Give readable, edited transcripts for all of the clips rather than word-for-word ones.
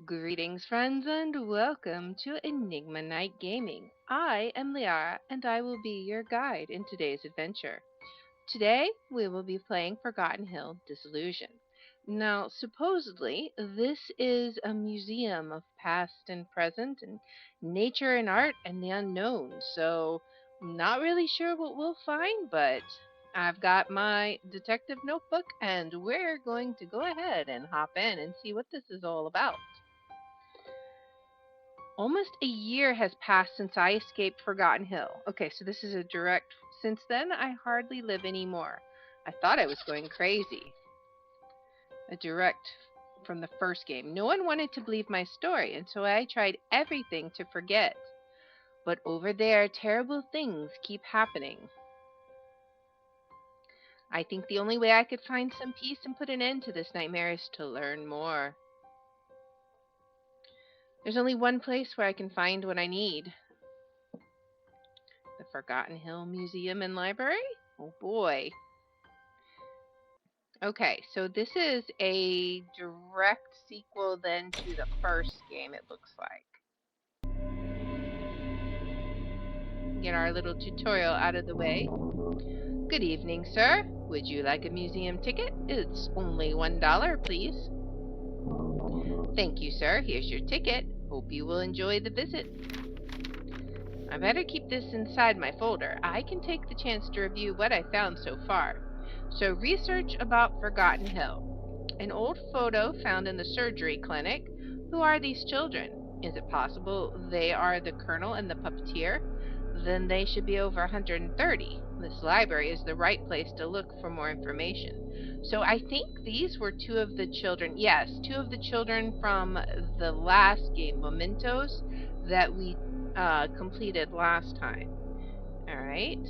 Greetings, friends, and welcome to Enigma Night Gaming. I am Liara, and I will be your guide in today's adventure. Today, we will be playing Forgotten Hill Disillusion. Now, supposedly, this is a museum of past and present, and nature and art and the unknown, so I'm not really sure what we'll find, but I've got my detective notebook, and we're going to go ahead and hop in and see what this is all about. Almost a year has passed since I escaped Forgotten Hill. Okay, so this is a direct. Since then, I hardly live anymore. I thought I was going crazy. A direct from the first game. No one wanted to believe my story, and so I tried everything to forget. But over there, terrible things keep happening. I think the only way I could find some peace and put an end to this nightmare is to learn more. There's only one place where I can find what I need. The Forgotten Hill Museum and Library? Oh boy. Okay, so this is a direct sequel then to the first game, it looks like. Get our little tutorial out of the way. Good evening, sir. Would you like a museum ticket? It's only $1, please. Thank you, sir. Here's your ticket. Hope you will enjoy the visit. I better keep this inside my folder. I can take the chance to review what I found so far. So, research about Forgotten Hill. An old photo found in the surgery clinic. Who are these children? Is it possible they are the colonel and the puppeteer? Then they should be over 130. This library is the right place to look for more information. So I think these were two of the children. Yes, two of the children from the last game, Mementos, that we completed last time. Alright.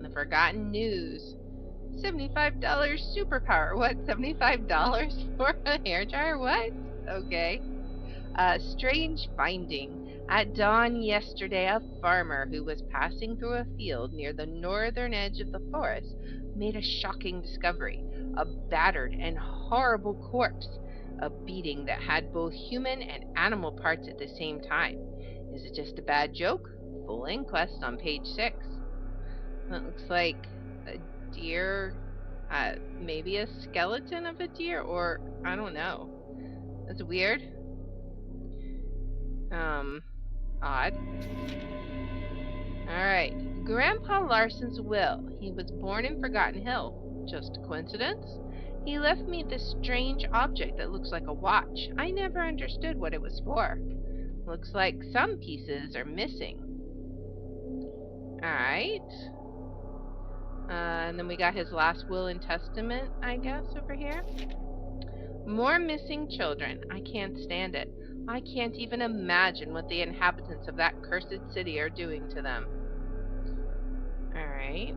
The Forgotten News. $75 superpower. What? $75 for a hairdryer? What? Okay. Strange finding. At dawn yesterday, a farmer who was passing through a field near the northern edge of the forest made a shocking discovery. A battered and horrible corpse. A beating that had both human and animal parts at the same time. Is it just a bad joke? Full inquest on page 6. That looks like a deer, maybe a skeleton of a deer, or I don't know. That's weird. Odd. Alright. Grandpa Larson's will. He was born in Forgotten Hill. Just a coincidence? He left me this strange object that looks like a watch. I never understood what it was for. Looks like some pieces are missing. Alright. And then we got his last will and testament, I guess, over here. More missing children. I can't stand it. I can't even imagine what the inhabitants of that cursed city are doing to them. Alright.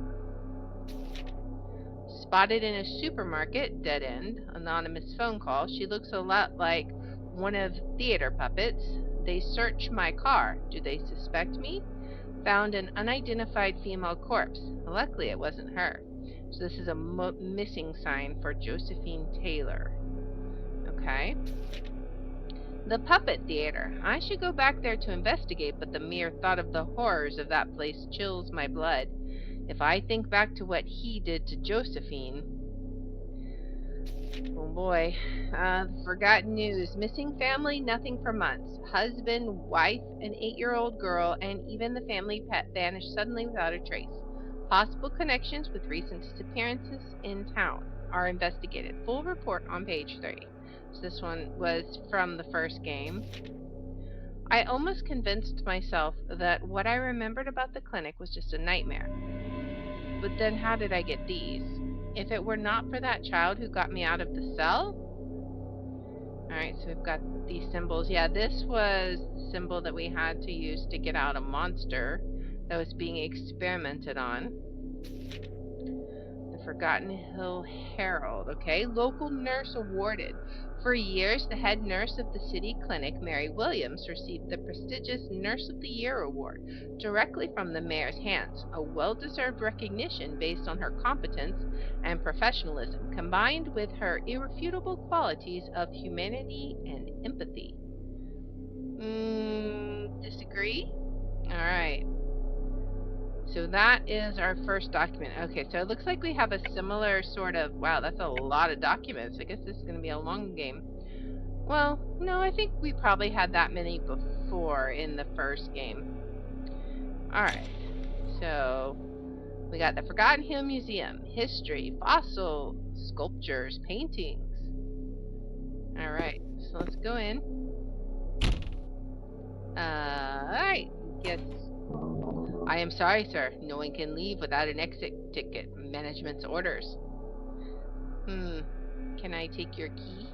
Spotted in a supermarket, dead end, anonymous phone call. She looks a lot like one of theater puppets. They search my car. Do they suspect me? Found an unidentified female corpse. Luckily, it wasn't her. So this is a missing sign for Josephine Taylor. Okay. The Puppet Theater. I should go back there to investigate, but the mere thought of the horrors of that place chills my blood. If I think back to what he did to Josephine... Oh boy. Forgotten news. Missing family, nothing for months. Husband, wife, an 8-year-old girl, and even the family pet vanished suddenly without a trace. Possible connections with recent disappearances in town are investigated. Full report on page 3. So this one was from the first game. I almost convinced myself that what I remembered about the clinic was just a nightmare. But then how did I get these? If it were not for that child who got me out of the cell? Alright, so we've got these symbols. Yeah, this was the symbol that we had to use to get out a monster that was being experimented on. The Forgotten Hill Herald. Okay, local nurse awarded. For years, the head nurse of the city clinic, Mary Williams, received the prestigious Nurse of the Year award directly from the mayor's hands, a well-deserved recognition based on her competence and professionalism, combined with her irrefutable qualities of humanity and empathy. Disagree? All right. So that is our first document. Okay, so it looks like we have a similar sort of, wow, that's a lot of documents. I guess this is going to be a long game. Well, no, I think we probably had that many before in the first game. Alright, so we got the Forgotten Hill Museum, history, fossil, sculptures, paintings. Alright, so let's go in. Alright, yes. I am sorry, sir. No one can leave without an exit ticket. Management's orders. Can I take your key?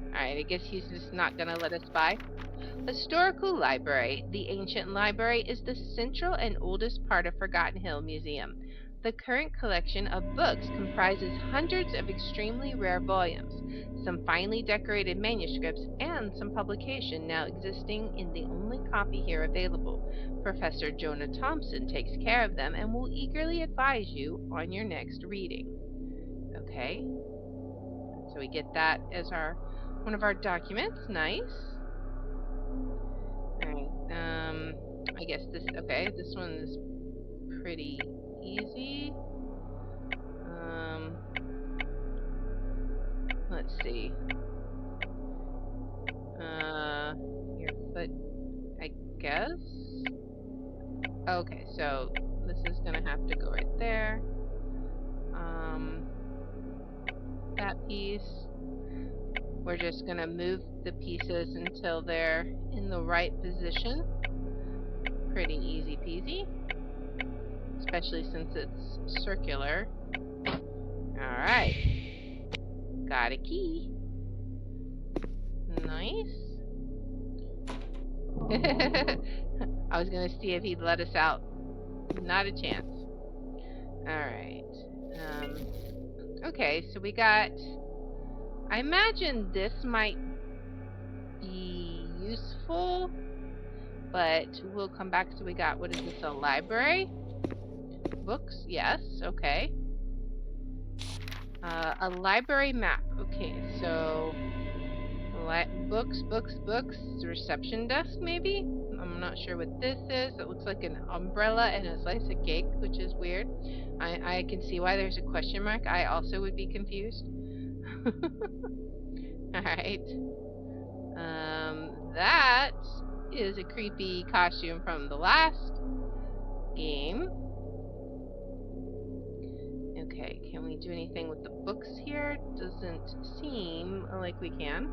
Alright, I guess he's just not gonna let us by. Historical Library. The ancient library is the central and oldest part of Forgotten Hill Museum. The current collection of books comprises hundreds of extremely rare volumes, some finely decorated manuscripts, and some publication now existing in the only copy here available. Professor Jonah Thompson takes care of them and will eagerly advise you on your next reading. Okay, so we get that as one of our documents. Nice. Alright, I guess this one is pretty easy. Let's see. Your foot, I guess? Okay, so this is gonna have to go right there. That piece. We're just gonna move the pieces until they're in the right position. Pretty easy peasy. Especially since it's circular. Alright. Got a key. Nice. I was gonna see if he'd let us out. Not a chance. Alright. Okay, so we got... I imagine this might be useful, but we'll come back. So we got, what is this, a library? Books, yes, okay. A library map, okay, so books, the reception desk maybe? I'm not sure what this is. It looks like an umbrella and a slice of cake, which is weird. I can see why there's a question mark. I also would be confused. Alright. That is a creepy costume from the last game. Okay, can we do anything with the books here? Doesn't seem like we can.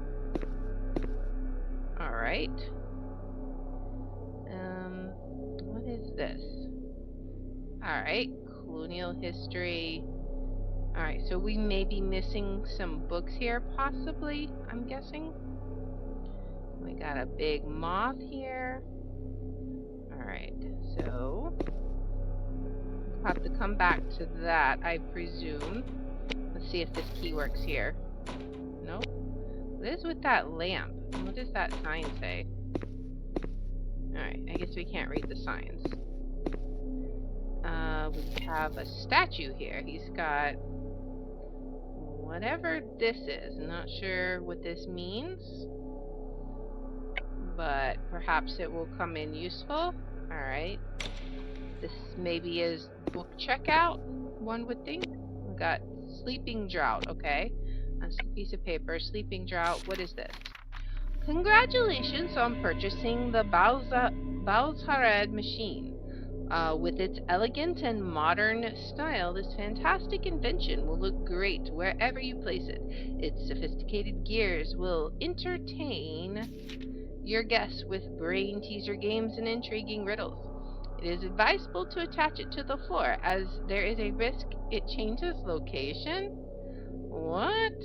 Alright. What is this? Alright, colonial history. Alright, so we may be missing some books here, possibly, I'm guessing. We got a big moth here. Alright, so we'll have to come back to that, I presume. Let's see if this key works here. Nope. What is with that lamp? What does that sign say? Alright, I guess we can't read the signs. We have a statue here. He's got whatever this is. I'm not sure what this means, but perhaps it will come in useful. Alright. This maybe is book checkout, one would think. We got sleeping drought, okay. That's a piece of paper. Sleeping drought. What is this? Congratulations on purchasing the Balzharad machine. With its elegant and modern style, this fantastic invention will look great wherever you place it. Its sophisticated gears will entertain your guests with brain teaser games and intriguing riddles. It is advisable to attach it to the floor, as there is a risk it changes location. What?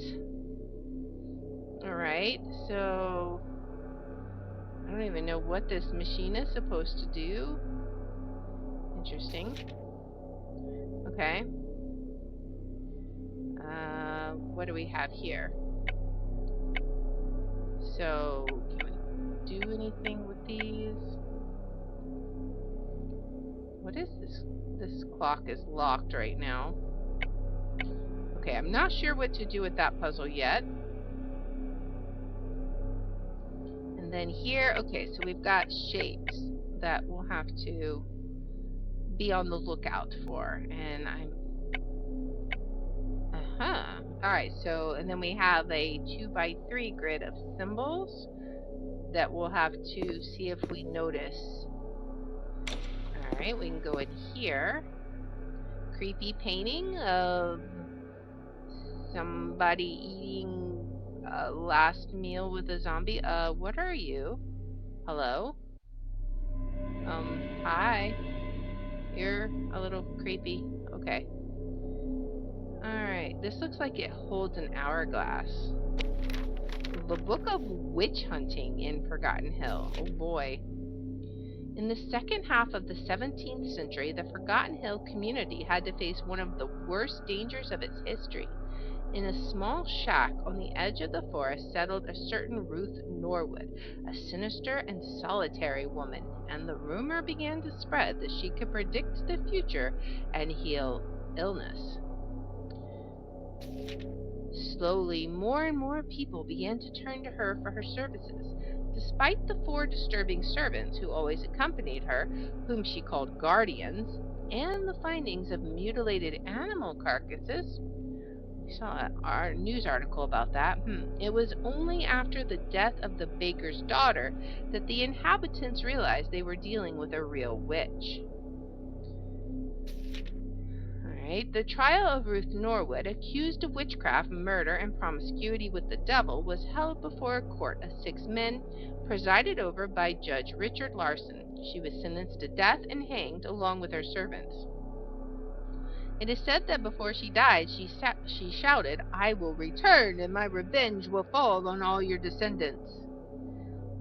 Alright, so I don't even know what this machine is supposed to do. Interesting. Okay. What do we have here? So, can we do anything with these? What is this? This clock is locked right now. Okay, I'm not sure what to do with that puzzle yet. And then here, okay, so we've got shapes that we'll have to be on the lookout for. And I'm... Alright, so, and then we have a 2x3 grid of symbols that we'll have to see if we notice. Alright, we can go in here. Creepy painting of somebody eating a last meal with a zombie. What are you? Hello? Hi. You're a little creepy. Okay. Alright, this looks like it holds an hourglass. The Book of Witch Hunting in Forgotten Hill. Oh boy. In the second half of the 17th century, the Forgotten Hill community had to face one of the worst dangers of its history. In a small shack on the edge of the forest settled a certain Ruth Norwood, a sinister and solitary woman, and the rumor began to spread that she could predict the future and heal illness. Slowly, more and more people began to turn to her for her services. Despite the 4 disturbing servants who always accompanied her, whom she called guardians, and the findings of mutilated animal carcasses, we saw our news article about that. It was only after the death of the baker's daughter that the inhabitants realized they were dealing with a real witch. The trial of Ruth Norwood, accused of witchcraft, murder, and promiscuity with the devil, was held before a court of 6 men, presided over by Judge Richard Larson. She was sentenced to death and hanged along with her servants. It is said that before she died, she shouted, "I will return, and my revenge will fall on all your descendants."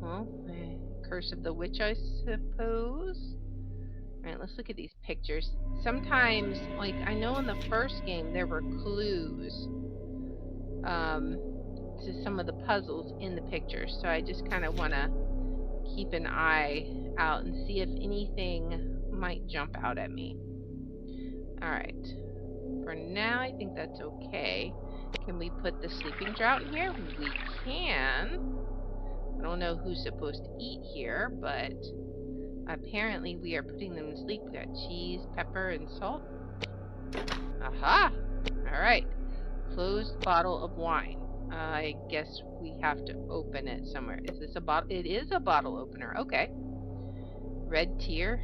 Well, curse of the witch, I suppose. Alright, let's look at these pictures. Sometimes, like, I know in the first game there were clues to some of the puzzles in the pictures, so I just kind of want to keep an eye out and see if anything might jump out at me. Alright, for now I think that's okay. Can we put the sleeping draught in here? We can. I don't know who's supposed to eat here, but apparently we are putting them to sleep. We got cheese, pepper, and salt. Aha! Alright. Closed bottle of wine. I guess we have to open it somewhere. Is this a bottle? It is a bottle opener. Okay. Red tear.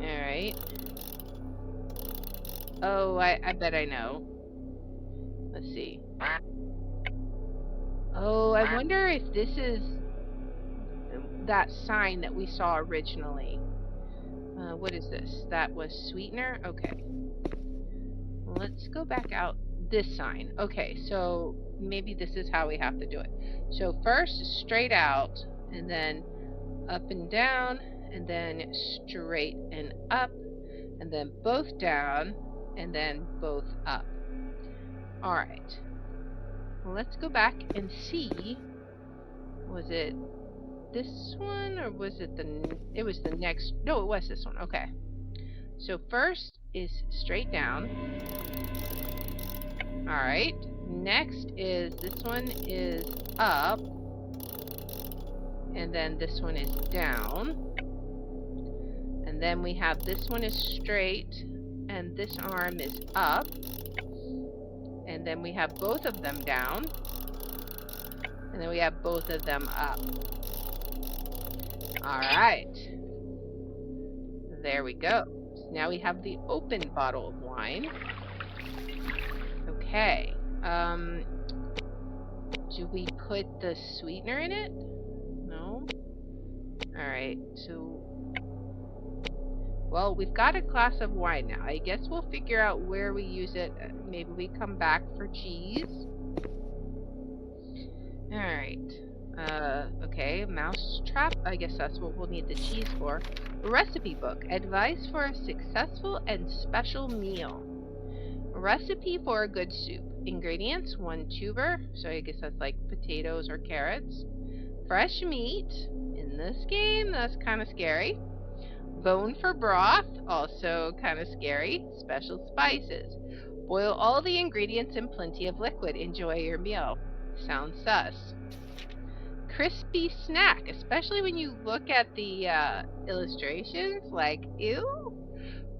Alright. Oh, I bet I know. Let's see. Oh, I wonder if this is that sign that we saw originally. What is this? That was sweetener? Okay. Let's go back out this sign. Okay, so maybe this is how we have to do it. So first, straight out, and then up and down, and then straight and up, and then both down, and then both up. Alright. Let's go back and see. Was it this one, or was it it was the next? No, it was this one. Okay. So first is straight down. Alright. Next is, this one is up. And then this one is down. And then we have this one is straight. And this arm is up. And then we have both of them down. And then we have both of them up. Alright. There we go. So now we have the open bottle of wine. Okay. Do we put the sweetener in it? No? Alright, so... Well, we've got a glass of wine now. I guess we'll figure out where we use it. Maybe we come back for cheese. Alright. Okay, mouse trap. I guess that's what we'll need the cheese for. Recipe book. Advice for a successful and special meal. Recipe for a good soup. Ingredients: 1 tuber, so I guess that's like potatoes or carrots. Fresh meat. In this game, that's kind of scary. Bone for broth, also kind of scary. Special spices. Boil all the ingredients in plenty of liquid. Enjoy your meal. Sounds sus. Crispy snack, especially when you look at the illustrations, like, ew.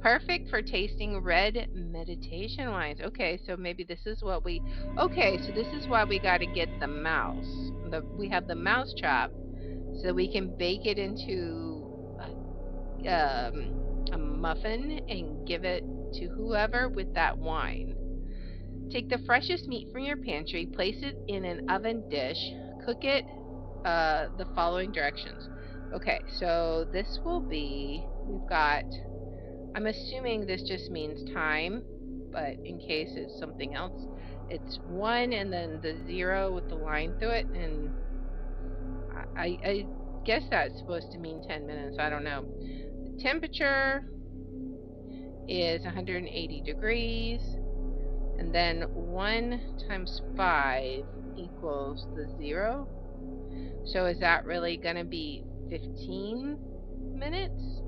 Perfect for tasting red meditation wines. Okay, so maybe this is what we... Okay, so this is why we got to get the mouse. We have the mouse trap, so we can bake it into a muffin and give it to whoever with that wine. Take the freshest meat from your pantry, place it in an oven dish, cook it the following directions. Okay, so this will be... We've got... I'm assuming this just means time, but in case it's something else, it's 1 and then the 0 with the line through it, and I guess that's supposed to mean 10 minutes. I don't know. The temperature is 180 degrees, and then 1 times 5 equals the 0. So is that really going to be 15 minutes?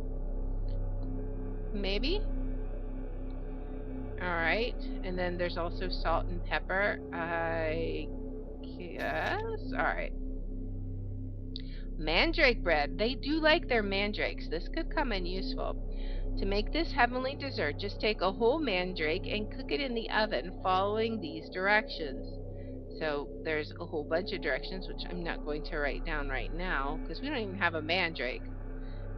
Maybe? Alright, and then there's also salt and pepper, I guess? Alright. Mandrake bread. They do like their mandrakes. This could come in useful. To make this heavenly dessert, just take a whole mandrake and cook it in the oven following these directions. So there's a whole bunch of directions, which I'm not going to write down right now, because we don't even have a mandrake.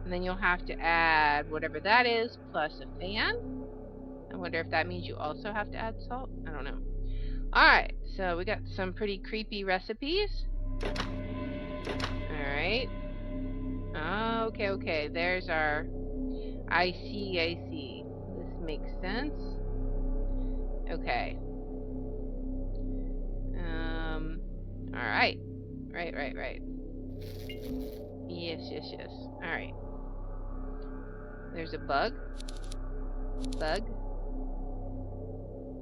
And then you'll have to add whatever that is, plus a fan. I wonder if that means you also have to add salt. I don't know. Alright, so we got some pretty creepy recipes. Alright. Okay. There's our... I see. This makes sense. Okay. Alright. Right. Yes. Alright. There's a bug.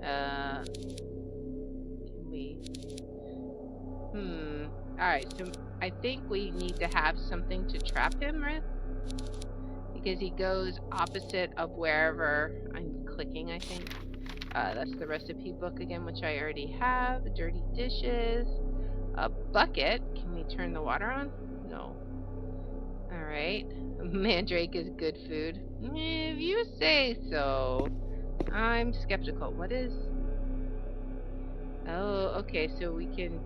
Can we... Alright, so I think we need to have something to trap him with, because he goes opposite of wherever I'm clicking, I think. That's the recipe book again, which I already have. Dirty dishes. A bucket. Can we turn the water on? No. Alright. Mandrake is good food. If you say so. I'm skeptical. What is... Oh, okay, so we can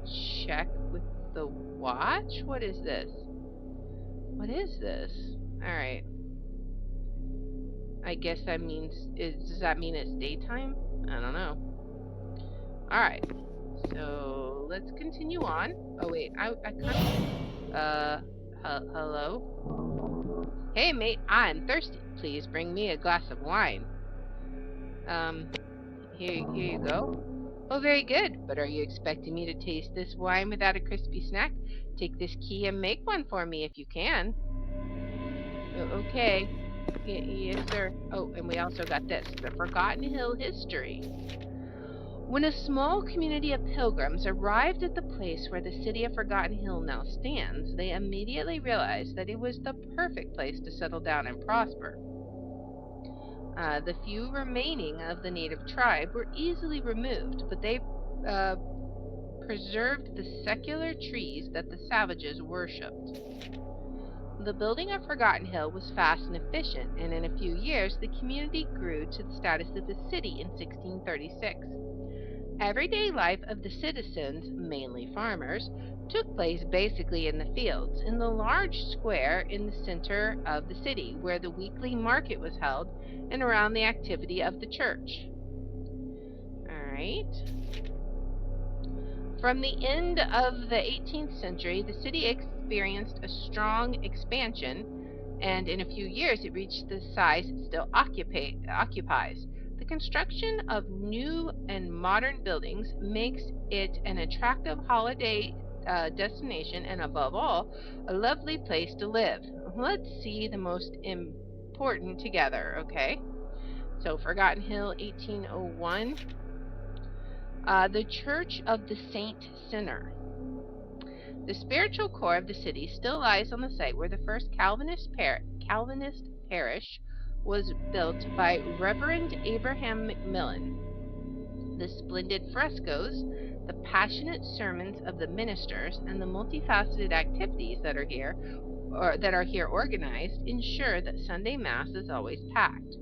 check with the watch? What is this? Alright. I guess that means... Does that mean it's daytime? I don't know. Alright. So, let's continue on. Oh, wait. I kind of... hello? Hey, mate. I'm thirsty. Please bring me a glass of wine. Here you go. Oh, very good. But are you expecting me to taste this wine without a crispy snack? Take this key and make one for me if you can. Okay. Yes, sir. Oh, and we also got this. The Forgotten Hill History. When a small community of pilgrims arrived at the place where the city of Forgotten Hill now stands, they immediately realized that it was the perfect place to settle down and prosper. The few remaining of the native tribe were easily removed, but they preserved the secular trees that the savages worshipped. The building of Forgotten Hill was fast and efficient, and in a few years the community grew to the status of a city in 1636. Everyday life of the citizens, mainly farmers, took place basically in the fields, in the large square in the center of the city, where the weekly market was held, and around the activity of the church. Alright. From the end of the 18th century, the city experienced a strong expansion, and in a few years it reached the size it still occupies. The construction of new and modern buildings makes it an attractive holiday destination, and above all, a lovely place to live. Let's see the most important together, okay? So Forgotten Hill, 1801. The Church of the Saint Sinner. The spiritual core of the city still lies on the site where the first Calvinist parish was built by Reverend Abraham Macmillan. The splendid frescoes, the passionate sermons of the ministers, and the multifaceted activities that are here organized ensure that Sunday Mass is always packed.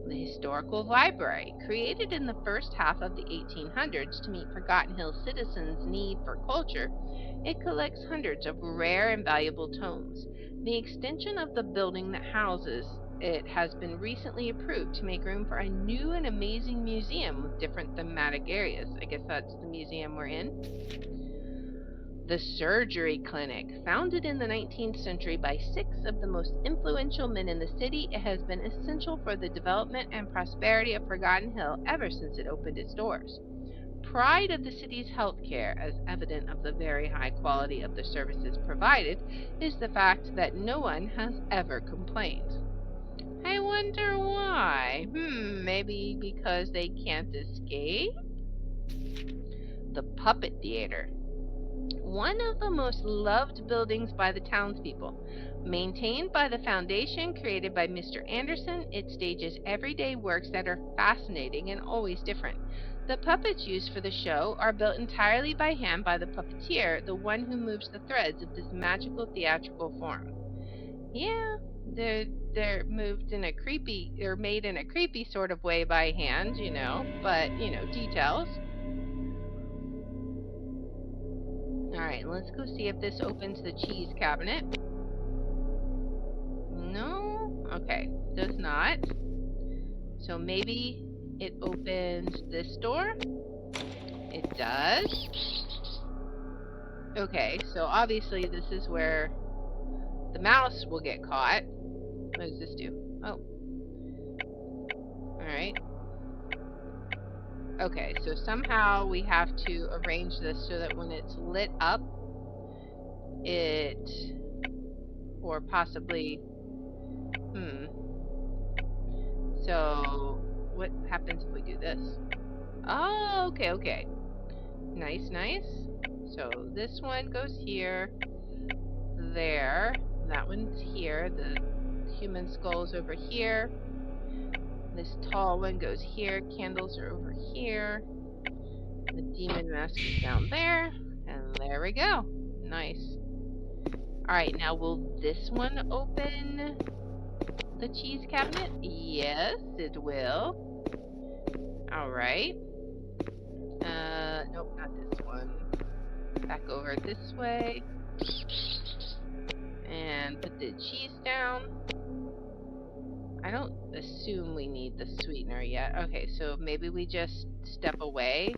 The Historical Library, created in the first half of the 1800s to meet Forgotten Hill citizens' need for culture, it collects hundreds of rare and valuable tomes. The extension of the building that houses it has been recently approved to make room for a new and amazing museum with different thematic areas. I guess that's the museum we're in. The Surgery Clinic. Founded in the 19th century by 6 of the most influential men in the city, it has been essential for the development and prosperity of Forgotten Hill ever since it opened its doors. Pride of the city's healthcare, as evident of the very high quality of the services provided, is the fact that no one has ever complained. I wonder why. Maybe because they can't escape? The Puppet Theater. One of the most loved buildings by the townspeople. Maintained by the foundation created by Mr. Anderson, it stages everyday works that are fascinating and always different. The puppets used for the show are built entirely by hand by the puppeteer, the one who moves the threads of this magical theatrical form. Yeah, they're moved in a creepy, or made in a creepy sort of way by hand, but details. Alright, let's go see if this opens the cheese cabinet. No? Okay, does not. So maybe it opens this door? It does. Okay, so obviously this is where the mouse will get caught. What does this do? Oh. Alright. Okay, so somehow we have to arrange this so that when it's lit up, or possibly, so what happens if we do this? Oh, okay. Nice. So this one goes here, there, that one's here, the human skull's over here, this tall one goes here, candles are over here, the demon mask is down there, and there we go. Nice. Alright, now will this one open the cheese cabinet? Yes, it will. Alright. Nope, not this one. Back over this way. And put the cheese down. I don't assume we need the sweetener yet. Okay, so maybe we just step away.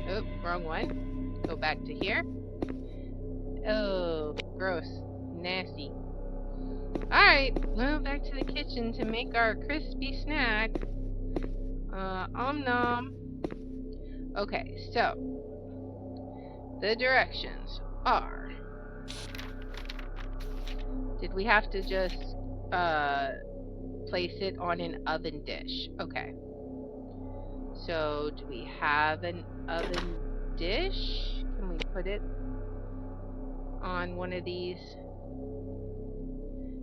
Oh, wrong one. Go back to here. Oh, gross. Nasty. Alright, well, back to the kitchen to make our crispy snack. Om nom. Okay, so the directions are, did we have to just place it on an oven dish? Okay. So do we have an oven dish? Can we put it on one of these?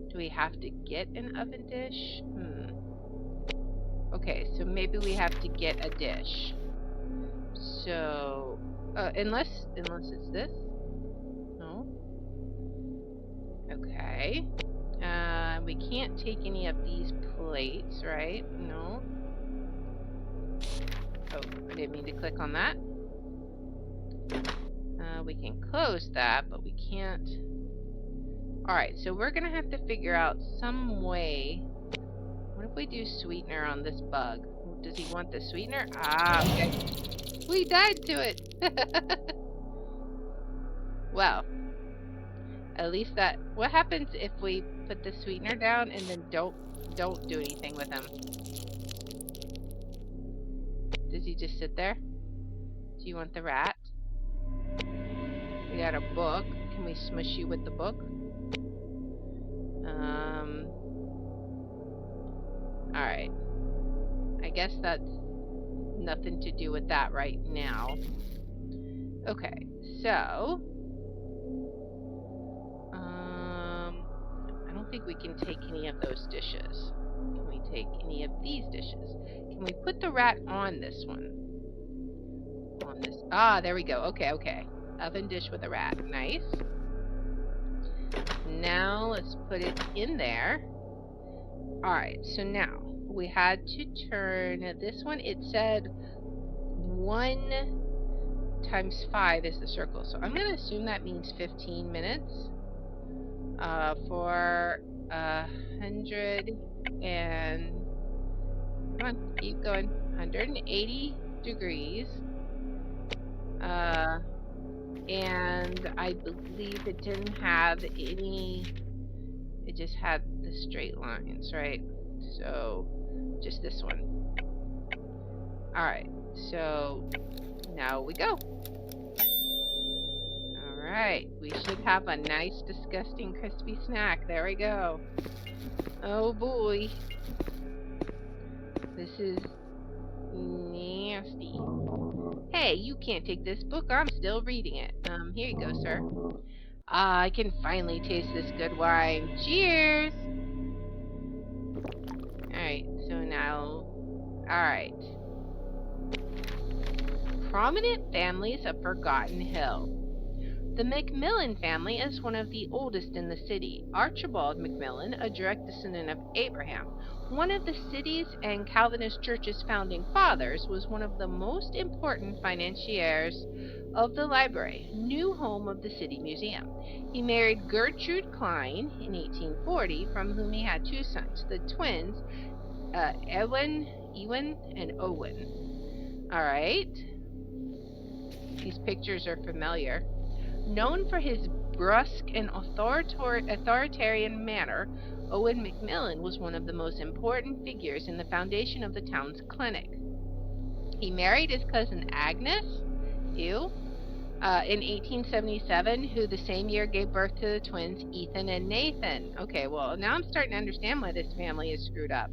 Do we have to get an oven dish? Okay, so maybe we have to get a dish. So, unless it's this? No? Okay. We can't take any of these plates, right? No. Oh, I didn't mean to click on that. We can close that, but we can't. Alright, so we're gonna have to figure out some way. What if we do sweetener on this bug? Does he want the sweetener? Ah, okay. We died to it! Well, at least that... What happens if we put the sweetener down and then don't do anything with him? Does he just sit there? Do you want the rat? We got a book. Can we smush you with the book? guess that's nothing to do with that right now. Okay, so I don't think we can take any of those dishes. Can we take any of these dishes? Can we put the rat on this one? On this. Ah, there we go. Okay, okay. Oven dish with a rat. Nice. Now let's put it in there. Alright, so now we had to turn this one. It said 1 times 5 is the circle. So I'm going to assume that means 15 minutes. For 100 and... Come on, keep going. 180 degrees. And I believe it didn't have any... It just had the straight lines, right? So, just this one. Alright, so now we go. Alright, we should have a nice, disgusting, crispy snack. There we go. Oh boy. This is nasty. Hey, you can't take this book. I'm still reading it. Here you go, sir. I can finally taste this good wine. Cheers! Alright, so now... Alright. Prominent families of Forgotten Hill. The Macmillan family is one of the oldest in the city. Archibald Macmillan, a direct descendant of Abraham, one of the city's and Calvinist Church's founding fathers, was one of the most important financiers of the library, new home of the city museum. He married Gertrude Klein in 1840, from whom he had 2 sons, the twins, Ewan and Owen. Alright. These pictures are familiar. Known for his brusque and authoritarian manner, Owen Macmillan was one of the most important figures in the foundation of the town's clinic. He married his cousin Agnes, in 1877, who the same year gave birth to the twins Ethan and Nathan. Okay, well, now I'm starting to understand why this family is screwed up.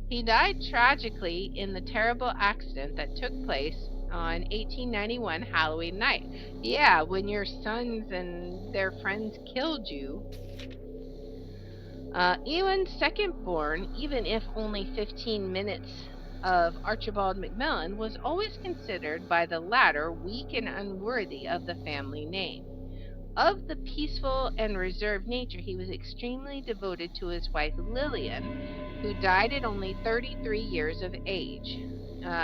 He died tragically in the terrible accident that took place on 1891 Halloween night. Yeah, when your sons and their friends killed you. Ewan's second born, even if only 15 minutes of Archibald Macmillan, was always considered by the latter weak and unworthy of the family name. Of the peaceful and reserved nature, he was extremely devoted to his wife Lillian, who died at only 33 years of age.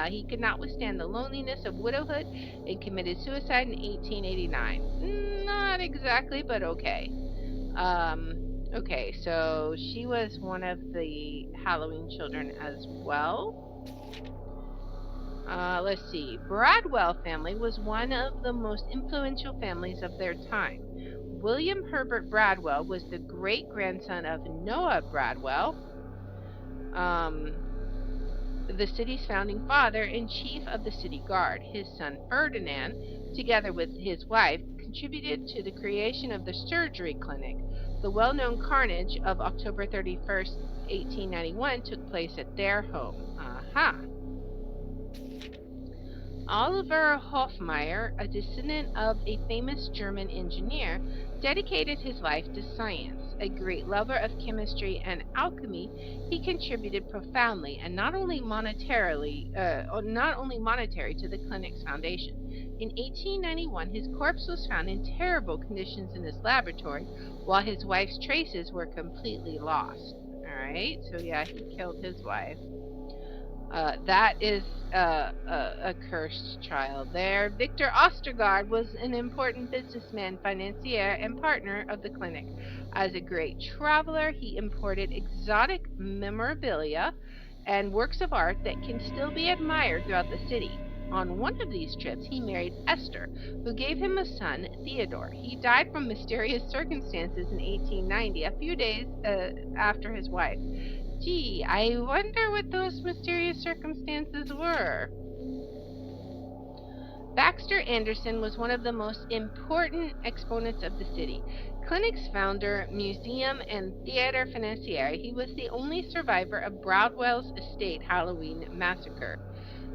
He could not withstand the loneliness of widowhood and committed suicide in 1889. Not exactly, but okay. Okay, so she was one of the Halloween children as well. Let's see. Bradwell family was one of the most influential families of their time. William Herbert Bradwell was the great-grandson of Noah Bradwell, the city's founding father and chief of the city guard. His son Ferdinand, together with his wife, contributed to the creation of the surgery clinic. The well-known carnage of October 31st, 1891 took place at their home. Aha! Oliver Hofmeier, a descendant of a famous German engineer, dedicated his life to science. A great lover of chemistry and alchemy, he contributed profoundly and not only monetary to the clinic's foundation. In 1891, his corpse was found in terrible conditions in his laboratory, while his wife's traces were completely lost. Alright, so yeah, he killed his wife. That is a cursed child there. Victor Ostergaard was an important businessman, financier, and partner of the clinic. As a great traveler, he imported exotic memorabilia and works of art that can still be admired throughout the city. On one of these trips, he married Esther, who gave him a son, Theodore. He died from mysterious circumstances in 1890, a few days after his wife. Gee, I wonder what those mysterious circumstances were. Baxter Anderson was one of the most important exponents of the city. Clinic's founder, museum, and theater financier, he was the only survivor of Broadwell's estate Halloween massacre.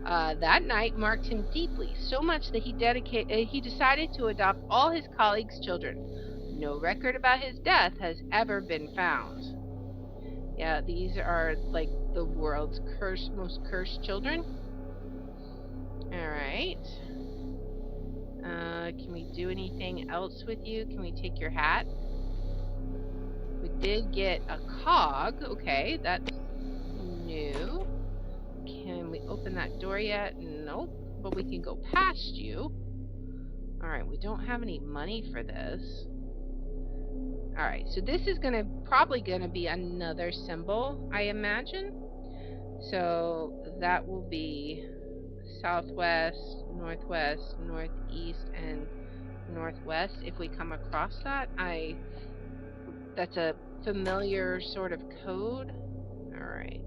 That night marked him deeply, so much that he decided to adopt all his colleagues' children. No record about his death has ever been found. Yeah, these are like the world's most cursed children. Alright. Can we do anything else with you? Can we take your hat? We did get a cog. Okay, that's new. Can we open that door yet? Nope. But we can go past you. Alright, we don't have any money for this. Alright, so this is probably gonna be another symbol, I imagine. So that will be southwest, northwest, northeast, and northwest. If we come across that, that's a familiar sort of code. Alright.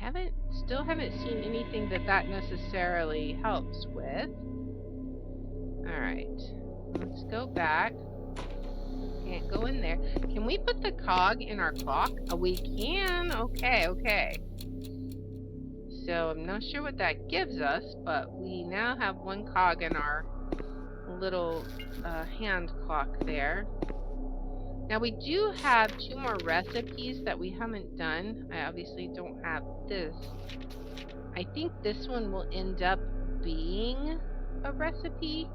I still haven't seen anything that necessarily helps with. Alright. Let's go back. Can't go in there. Can we put the cog in our clock? Oh, we can. Okay. So I'm not sure what that gives us, but we now have one cog in our little hand clock there. Now we do have 2 more recipes that we haven't done. I obviously don't have this. I think this one will end up being a recipe,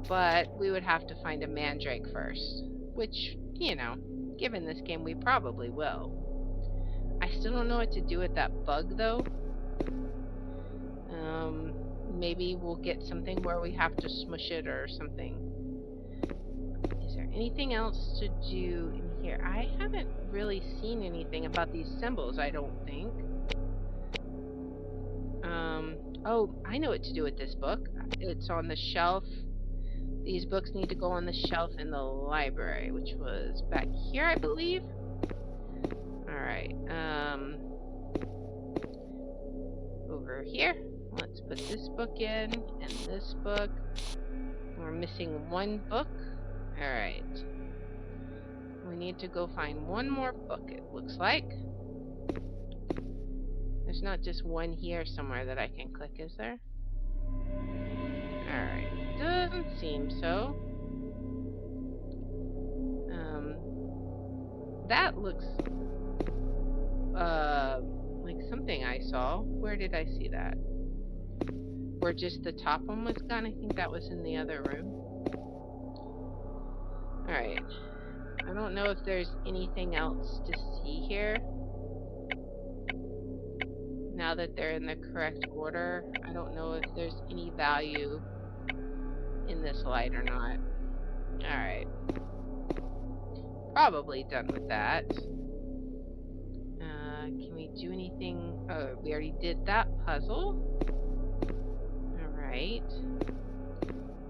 but we would have to find a mandrake first, which, you know, given this game, we probably will. I still don't know what to do with that bug, though. Maybe we'll get something where we have to smush it or something. Is there anything else to do in here? I haven't really seen anything about these symbols, I don't think. Oh, I know what to do with this book. It's on the shelf. These books need to go on the shelf in the library, which was back here, I believe. Alright, over here. Let's put this book in, and this book. We're missing 1 book. Alright. We need to go find 1 more book, it looks like. There's not just 1 here somewhere that I can click, is there? Alright. Doesn't seem so. That looks like something I saw. Where did I see that? Where just the top one was gone? I think that was in the other room. Alright. I don't know if there's anything else to see here. Now that they're in the correct order, I don't know if there's any value in this light or not. Alright. Probably done with that. Can we do anything? Oh, we already did that puzzle. Alright.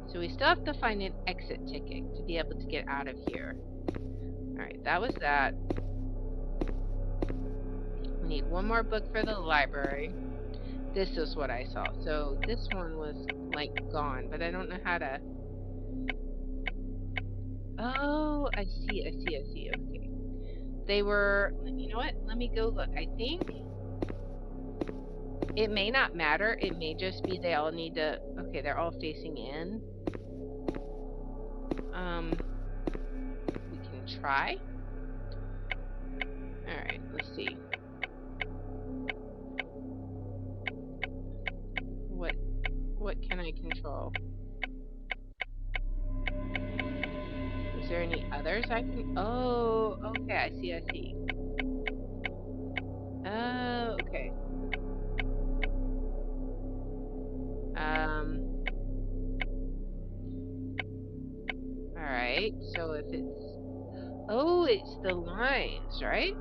So we still have to find an exit ticket to be able to get out of here. Alright, that was that. We need 1 more book for the library. This is what I saw. So this one was like gone, but I don't know how to... Oh, I see. Okay. They were... You know what? Let me go look. I think it may not matter. It may just be they all need to... Okay, they're all facing in. We can try. Alright, let's see. What can I control? Is there any others I can... Oh, okay, I see. Oh, okay. Alright, so if it's... Oh, it's the lines, right?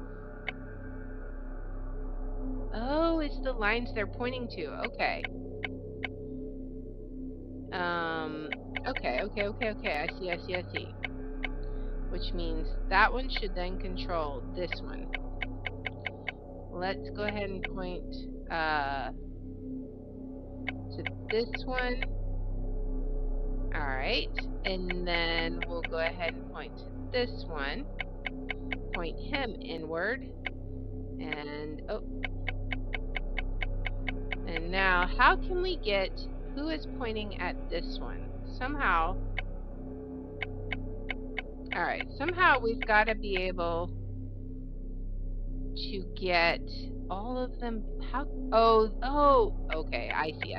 Oh, it's the lines they're pointing to. Okay. Okay. I see. Which means that one should then control this one. let's go ahead and point to this one. Alright, and then we'll go ahead and point to this one. Point him inward. And, oh. And now, how can we get who is pointing at this one? Somehow. Alright, somehow we've got to be able to get all of them. How? Oh, okay, I see.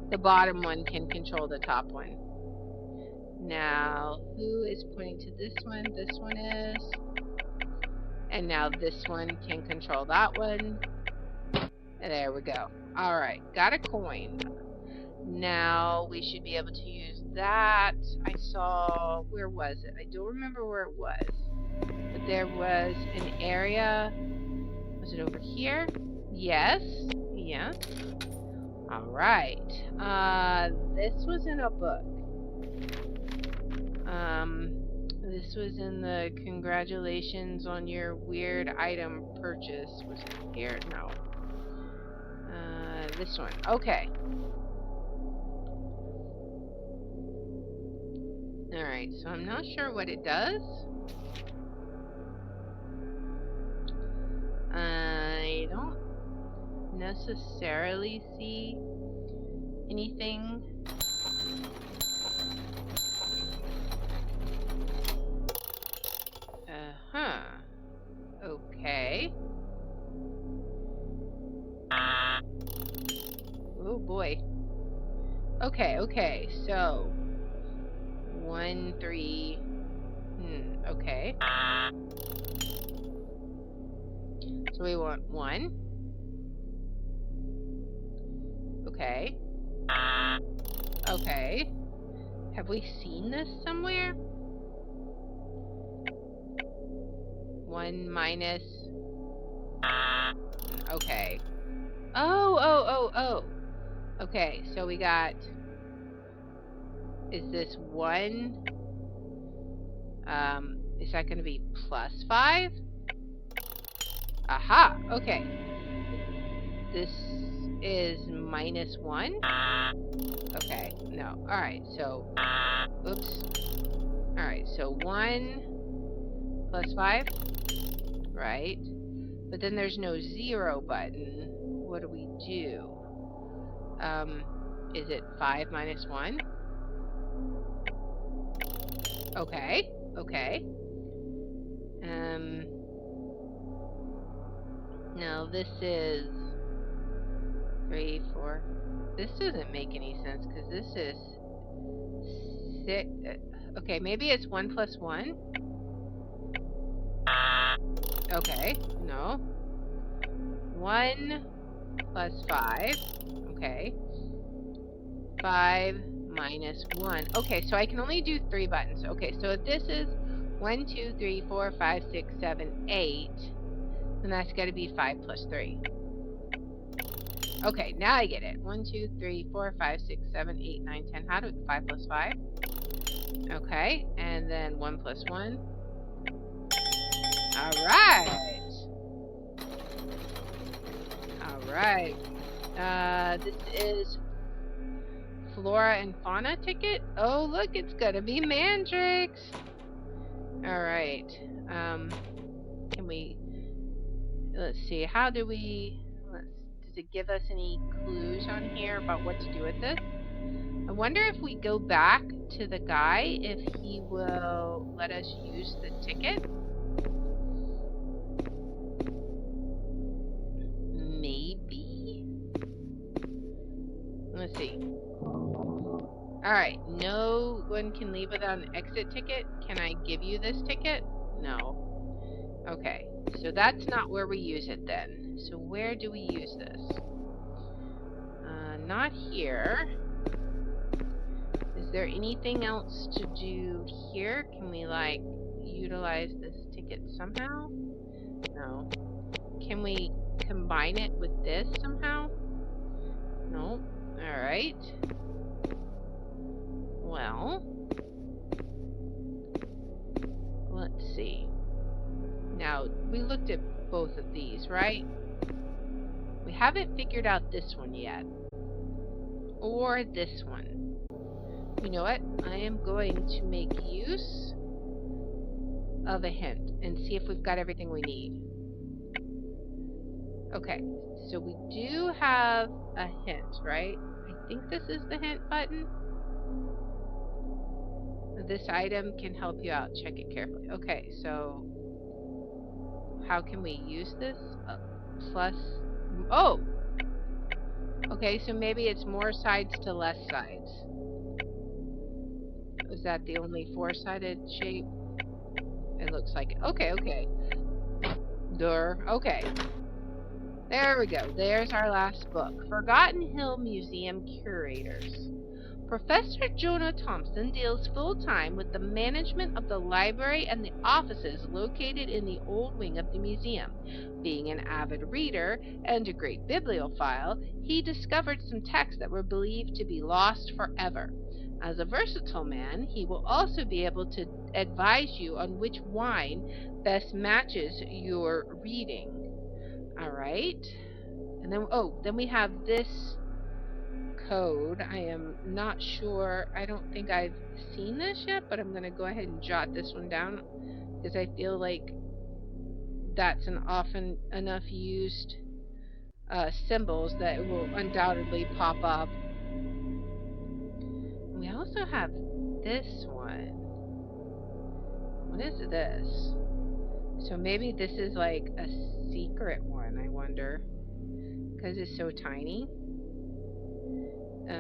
The bottom one can control the top one. Now, who is pointing to this one? This one is. And now this one can control that one. And there we go. Alright, got a coin. Now we should be able to use that. I saw, where was it? I don't remember where it was. But there was an area. Was it over here? Yes. Yes. Alright. This was in a book. This was in the congratulations on your weird item purchase. Was it here? No. This one. Okay. Alright, so I'm not sure what it does. I don't necessarily see anything. Okay. Oh boy. Okay, so 1, 3. Okay. So we want 1. Okay. Okay. Have we seen this somewhere? 1 minus. Okay. Oh. Okay, so we got. Is this 1? Is that going to be plus 5? Aha! Okay. This is minus 1? Okay, no. Alright, so. Oops. Alright, so 1 plus 5. Right. But then there's no 0 button. What do we do? Is it 5 minus 1? Okay. Now this is 3, 4. This doesn't make any sense because this is 6. Okay, maybe it's 1 plus 1. Okay, no. 1 plus 5. Okay. 5 minus 1. Okay, so I can only do 3 buttons. Okay, so if this is 1, 2, 3, 4, 5, 6, 7, 8, then that's got to be 5 plus 3. Okay, now I get it. 1, 2, 3, 4, 5, 6, 7, 8, 9, 10. How do 5 plus 5? Okay, and then 1 plus 1. Alright. This is Flora and Fauna ticket. Oh, look, it's gonna be Mandrix. Alright. Can we... Let's see, how do we... Does it give us any clues on here about what to do with this? I wonder if we go back to the guy, if he will let us use the ticket. Maybe? Let's see. Alright, no one can leave without an exit ticket. Can I give you this ticket? No. Okay, so that's not where we use it then. So where do we use this? Not here. Is there anything else to do here? Can we, like, utilize this ticket somehow? No. Can we combine it with this somehow? Nope. Alright. Well, let's see. Now, we looked at both of these, right? We haven't figured out this one yet. Or this one. You know what? I am going to make use of a hint and see if we've got everything we need. Okay, so we do have a hint, right? I think this is the hint button. This item can help you out. Check it carefully. Okay, so how can we use this? Plus, oh! Okay, so maybe it's more sides to less sides. Is that the only four-sided shape? It looks like it. Okay. Okay. There we go. There's our last book. Forgotten Hill Museum Curators. Professor Jonah Thompson deals full-time with the management of the library and the offices located in the old wing of the museum. Being an avid reader and a great bibliophile, he discovered some texts that were believed to be lost forever. As a versatile man, he will also be able to advise you on which wine best matches your reading. All right. And then we have this code. I am not sure. I don't think I've seen this yet, but I'm going to go ahead and jot this one down because I feel like that's an often enough used symbols that it will undoubtedly pop up. We also have this one. What is this? So maybe this is like a secret one, I wonder, because it's so tiny. I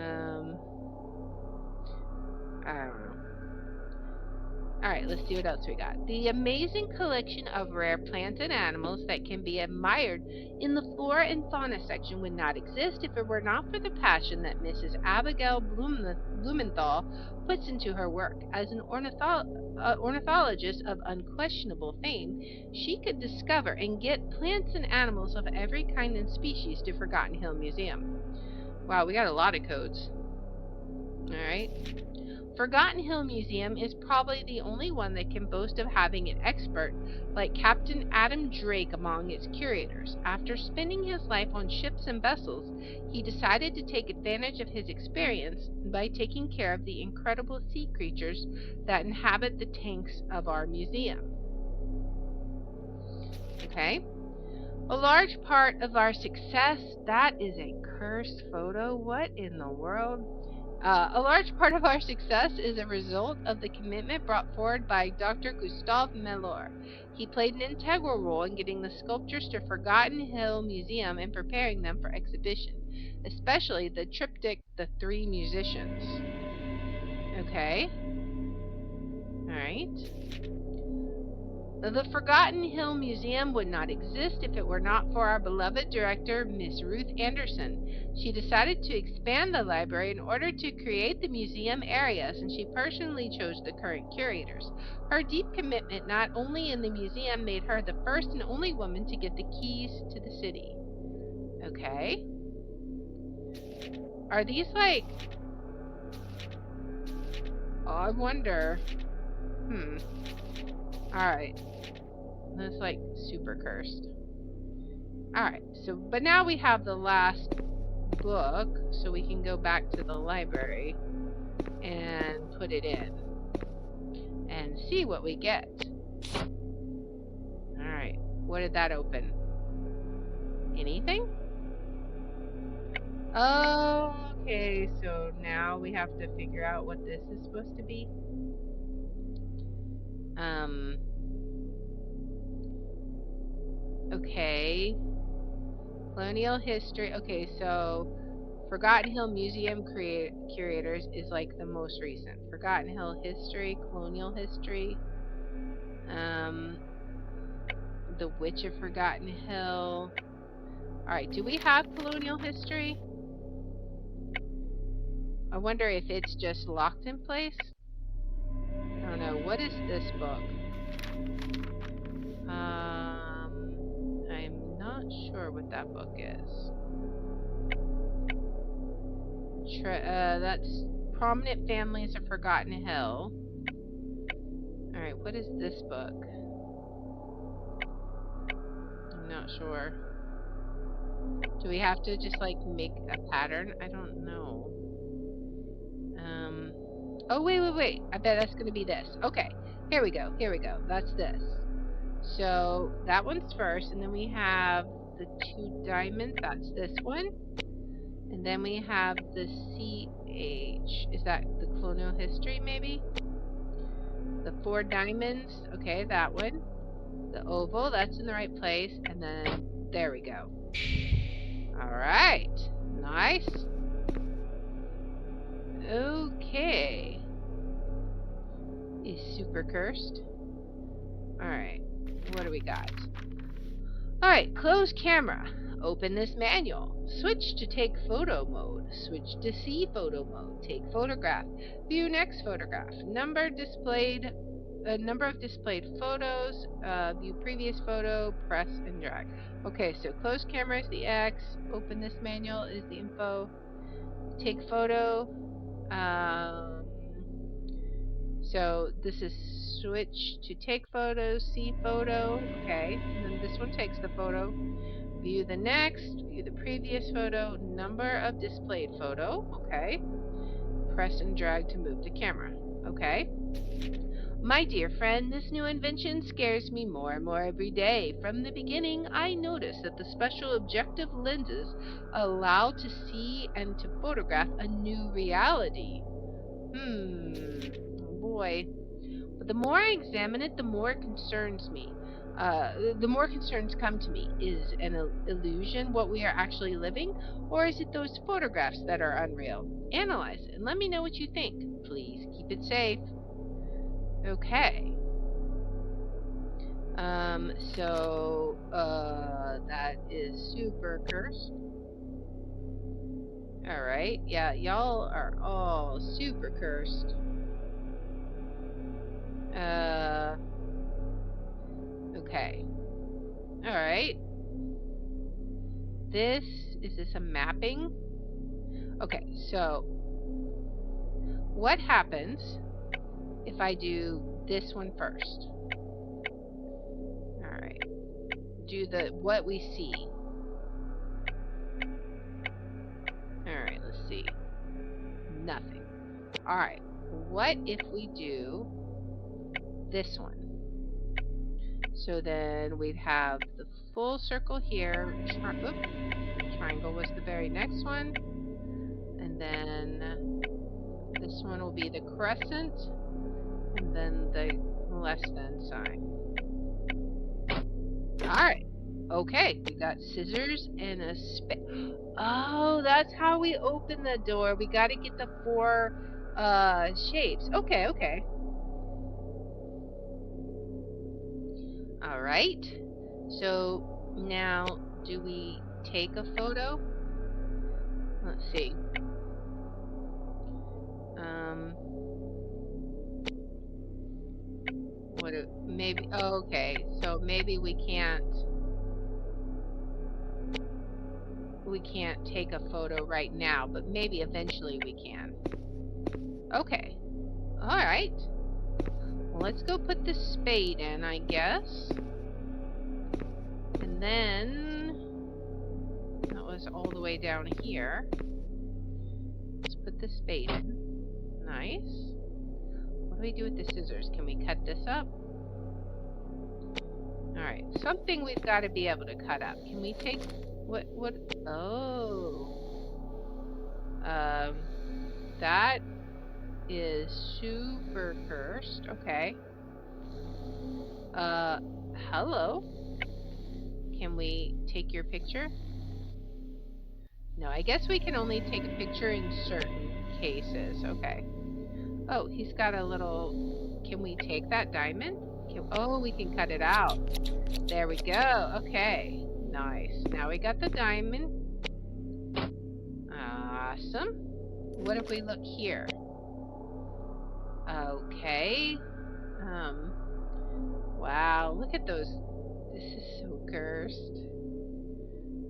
don't know. Alright, let's see what else we got. The amazing collection of rare plants and animals that can be admired in the flora and fauna section would not exist if it were not for the passion that Mrs. Abigail Blumenthal puts into her work. As an ornithologist of unquestionable fame, she could discover and get plants and animals of every kind and species to Forgotten Hill Museum. Wow, we got a lot of codes. Alright. Forgotten Hill Museum is probably the only one that can boast of having an expert like Captain Adam Drake among its curators. After spending his life on ships and vessels, he decided to take advantage of his experience by taking care of the incredible sea creatures that inhabit the tanks of our museum. Okay? A large part of our success, that is a cursed photo. What in the world? A large part of our success is a result of the commitment brought forward by Dr. Gustave Mellor. He played an integral role in getting the sculptures to Forgotten Hill Museum and preparing them for exhibition, especially the triptych, The Three Musicians. Okay. Alright. The Forgotten Hill Museum would not exist if it were not for our beloved director, Miss Ruth Anderson. She decided to expand the library in order to create the museum areas, and she personally chose the current curators. Her deep commitment not only in the museum made her the first and only woman to get the keys to the city. Okay. Are these like... Oh, I wonder. Alright. That's like super cursed. Alright, so, but now we have the last book, so we can go back to the library and put it in and see what we get. Alright, what did that open? Anything? Oh, okay, so now we have to figure out what this is supposed to be. Okay. Colonial history. Okay, so Forgotten Hill Museum Curators is like the most recent. Forgotten Hill history, colonial history. The Witch of Forgotten Hill. Alright, do we have colonial history? I wonder if it's just locked in place. I don't know. What is this book? I'm not sure what that book is. That's Prominent Families of Forgotten Hill. Alright, what is this book? I'm not sure. Do we have to just like make a pattern? I don't know. Oh, wait. I bet that's going to be this. Okay, here we go. That's this. So that one's first, and then we have the 2 diamonds. That's this one. And then we have the CH. Is that the colonial history, maybe? The 4 diamonds. Okay, that one. The oval, that's in the right place. And then, there we go. Alright. Nice. Okay. Is super cursed. Alright. What do we got? Alright, close camera. Open this manual. Switch to take photo mode. Switch to see photo mode. Take photograph. View next photograph. Number of displayed photos. View previous photo. Press and drag. Okay, so close camera is the X. Open this manual is the info. Take photo. So this is switch to take photos, see photo. Okay, and then this one takes the photo. View the next, view the previous photo, number of displayed photo. Okay. Press and drag to move the camera. Okay. My dear friend, this new invention scares me more and more every day. From the beginning, I noticed that the special objective lenses allow to see and to photograph a new reality. Oh boy. But the more I examine it, the more it concerns me. The more concerns come to me. Is an illusion what we are actually living, or is it those photographs that are unreal? Analyze it and let me know what you think. Please keep it safe. Okay. That is super cursed. Alright, yeah, y'all are all super cursed. Okay. Alright. Is this a mapping? Okay, so what happens if I do this one first? Alright. Do what we see. Alright, let's see. Nothing. Alright. What if we do this one? So then we'd have the full circle here. Triangle was the very next one. And then this one will be the crescent. And then the less than sign. Alright. Okay, we got scissors and a Oh, that's how we open the door. We gotta get the 4 shapes. Okay. Alright. So now do we take a photo? Let's see. Maybe okay, so maybe we can't take a photo right now, but maybe eventually we can. Okay. Alright. Well, let's go put the spade in, I guess. And then that was all the way down here. Let's put the spade in. Nice. What do we do with the scissors? Can we cut this up? Alright, something we've got to be able to cut up. Can we take what oh. That is super cursed. Okay. Hello. Can we take your picture? No, I guess we can only take a picture in certain cases. Okay. Oh, he's got a little... Can we take that diamond? Oh, we can cut it out. There we go. Okay. Nice. Now we got the diamond. Awesome. What if we look here? Okay. Wow. Look at those. This is so cursed.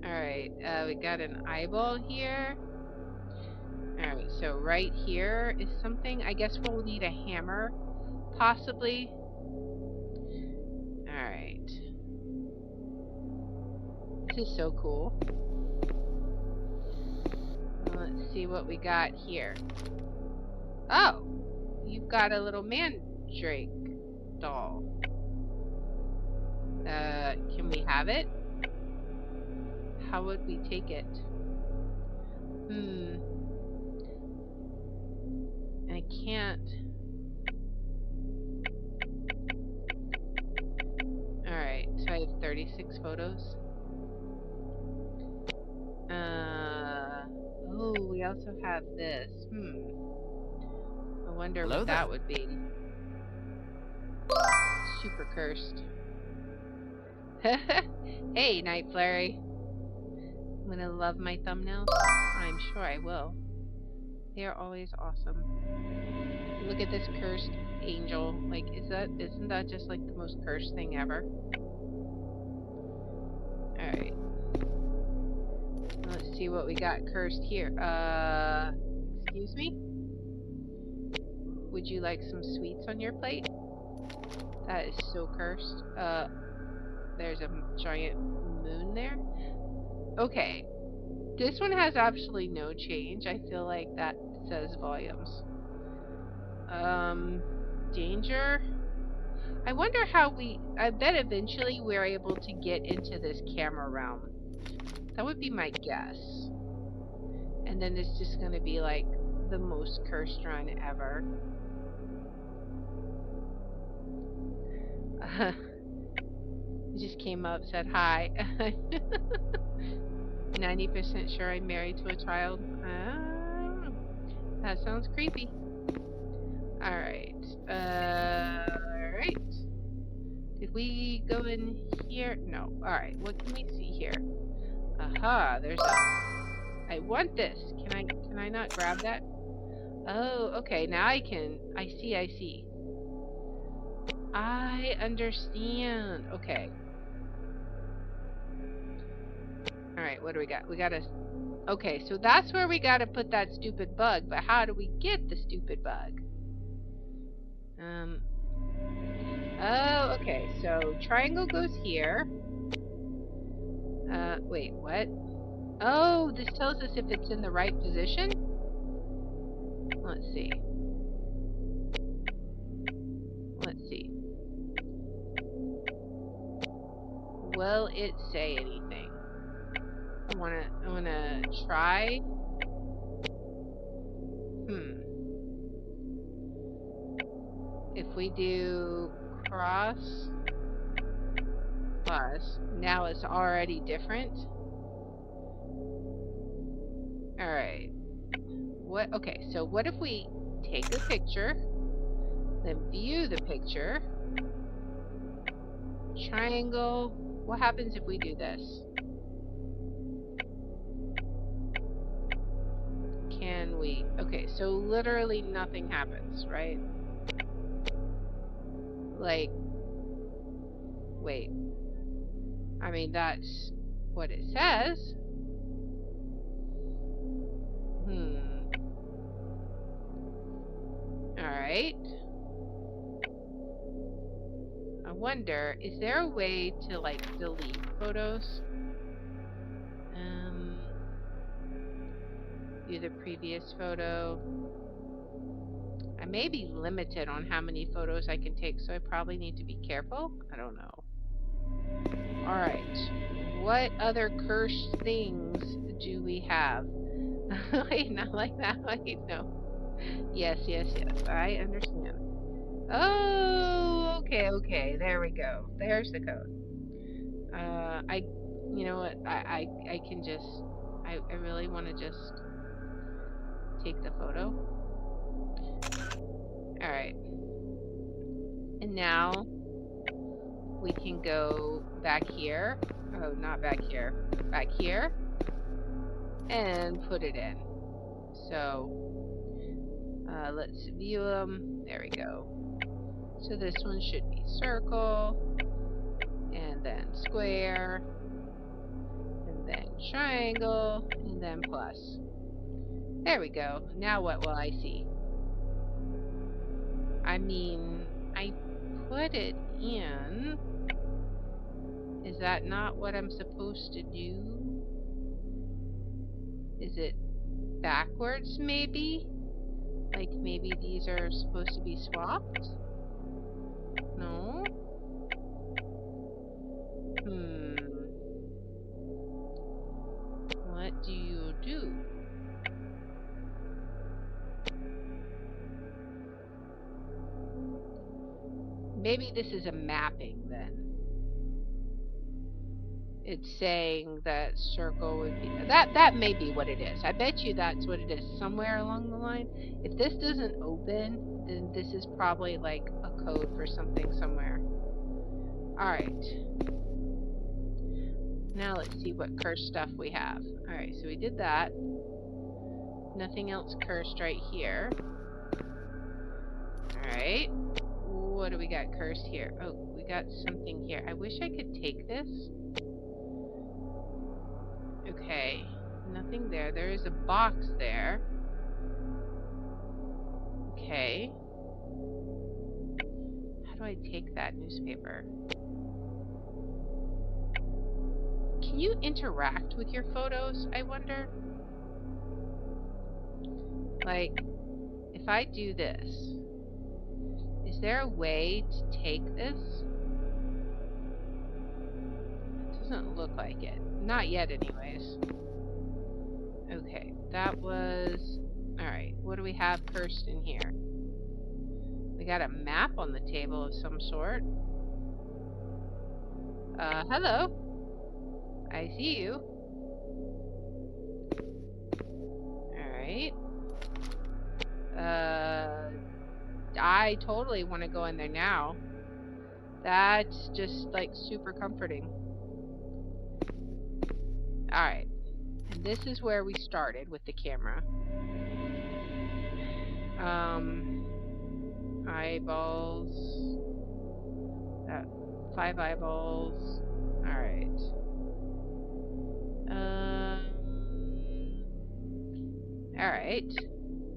Alright. We got an eyeball here. Alright, so right here is something. I guess we'll need a hammer, possibly. Alright. This is so cool. Let's see what we got here. Oh, you've got a little mandrake doll. Can we have it? How would we take it? I can't. Alright, so I have 36 photos. Oh, we also have this. I wonder Hello what there. that would be. Super cursed. Hey, Night Flurry. I'm gonna love my thumbnails. I'm sure I will. They are always awesome. Look at this cursed angel. Like, isn't that just like the most cursed thing ever? Alright. Let's see what we got cursed here. Excuse me? Would you like some sweets on your plate? That is so cursed. There's a giant moon there. Okay. This one has absolutely no change. I feel like that says volumes. Danger? I wonder how I bet eventually we're able to get into this camera realm. That would be my guess. And then it's just gonna be like the most cursed run ever. He just came up, said hi. 90% sure I'm married to a child. That sounds creepy. Alright. Alright. Did we go in here? No. Alright, what can we see here? Aha, there's a... I want this. Can I not grab that? Oh, okay, now I can. I see. I understand. Okay. Alright, what do we got? We gotta... Okay, so that's where we gotta put that stupid bug, but how do we get the stupid bug? Oh, okay, so triangle goes here. Wait, what? Oh, this tells us if it's in the right position? Let's see. Will it say anything? I wanna try. If we do cross plus, now it's already different. Alright. Okay, so what if we take a picture, then view the picture, triangle, what happens if we do this? Can we? Okay, so literally nothing happens, right? Like, wait. I mean, that's what it says. Alright. I wonder, is there a way to, like, delete photos? View the previous photo. I may be limited on how many photos I can take, so I probably need to be careful. I don't know. Alright. What other cursed things do we have? Wait, not like that. Wait, no. Yes. I understand. Oh, okay. There we go. There's the code. You know what? I can just, I really want to just take the photo. Alright. And now we can go back here. Oh, not back here. Back here. And put it in. So, let's view them. There we go. So this one should be circle. And then square. And then triangle. And then plus. There we go. Now what will I see? I mean, I put it in. Is that not what I'm supposed to do? Is it backwards, maybe? Like maybe these are supposed to be swapped? No? What do you do? Maybe this is a mapping then. It's saying that circle would be that may be what it is. I bet you that's what it is somewhere along the line. If this doesn't open, then this is probably like a code for something somewhere. Alright. Now let's see what cursed stuff we have. Alright, so we did that. Nothing else cursed right here. Alright. What do we got cursed here? Oh, we got something here. I wish I could take this. Okay. Nothing there. There is a box there. Okay. How do I take that newspaper? Can you interact with your photos, I wonder? Like, if I do this, is there a way to take this? It doesn't look like it. Not yet, anyways. Okay, that was... Alright, what do we have cursed in here? We got a map on the table of some sort. Hello. I see you. Alright. I totally want to go in there now. That's just, like, super comforting. Alright. And this is where we started with the camera. Eyeballs. 5 eyeballs. Alright. Alright.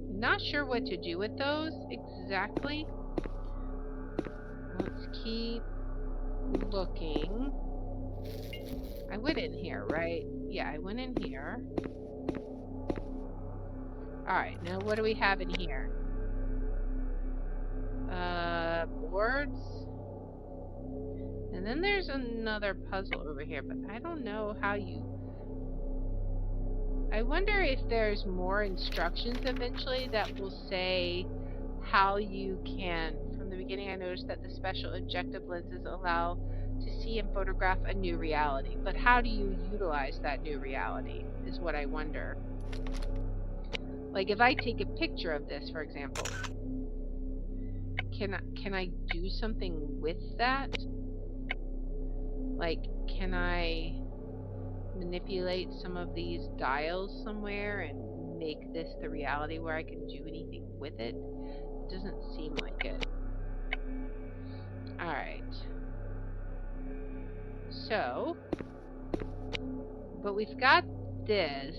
Not sure what to do with those exactly. Let's keep looking. I went in here, right? Yeah, I went in here. Alright, now what do we have in here? Boards. And then there's another puzzle over here, but I don't know how you... I wonder if there's more instructions eventually that will say how you can... From the beginning I noticed that the special objective lenses allow to see and photograph a new reality. But how do you utilize that new reality is what I wonder. Like if I take a picture of this, for example, can I do something with that? Like, can I manipulate some of these dials somewhere and make this the reality where I can do anything with it? It doesn't seem like it. Alright. So, but we've got this.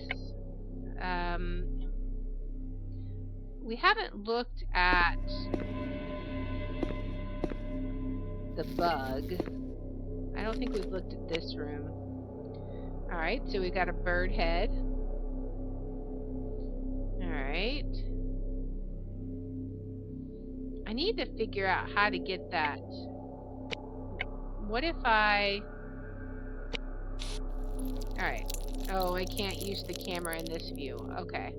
We haven't looked at the bug. I don't think we've looked at this room. Alright, so we got a bird head. Alright. I need to figure out how to get that. What if I... Alright. Oh, I can't use the camera in this view. Okay.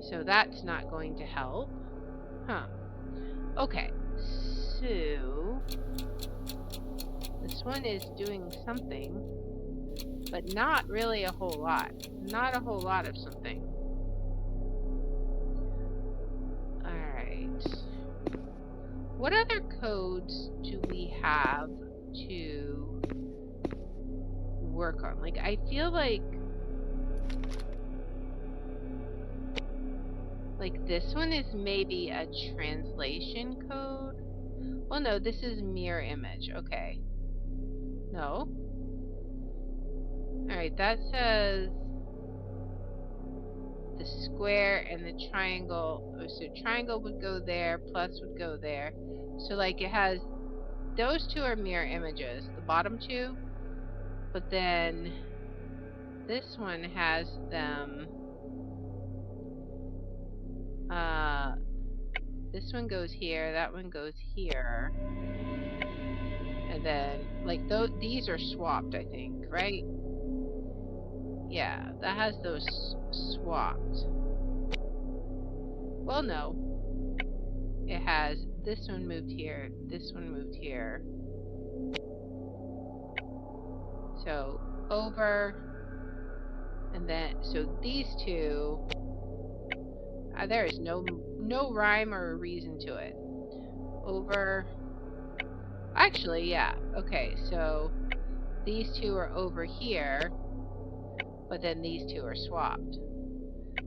So that's not going to help. Huh. Okay. So... This one is doing something, but not really a whole lot. Not a whole lot of something. Alright. What other codes do we have to work on? Like, I feel like this one is maybe a translation code. Well, no, this is mirror image. Okay. No. Alright, that says the square and the triangle. Oh, so triangle would go there, plus would go there. So, like, it has... Those two are mirror images. The bottom two. But then... This one has them... This one goes here, that one goes here. And then, like, these are swapped, I think, right? Yeah, that has those swapped. Well, no. It has this one moved here, this one moved here. So, over, and then, so these two, there is no rhyme or reason to it. Over, actually, yeah, okay, so these two are over here, but then these two are swapped.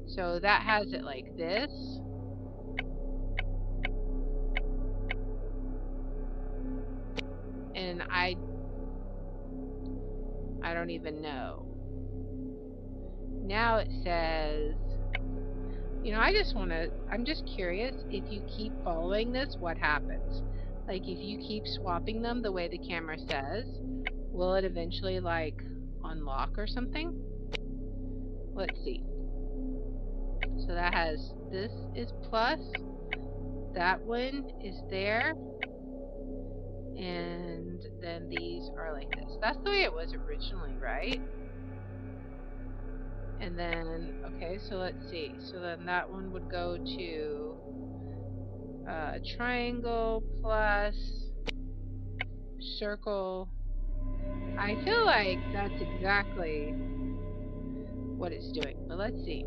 So that has it like this. And I don't even know. Now it says, I'm just curious, if you keep following this, what happens? Like, if you keep swapping them the way the camera says, will it eventually, like, unlock or something? Let's see. So that has, this is plus, that one is there, and then these are like this. That's the way it was originally, right? And then, okay, so let's see. So then that one would go to triangle plus circle. I feel like that's exactly what it's doing, but let's see.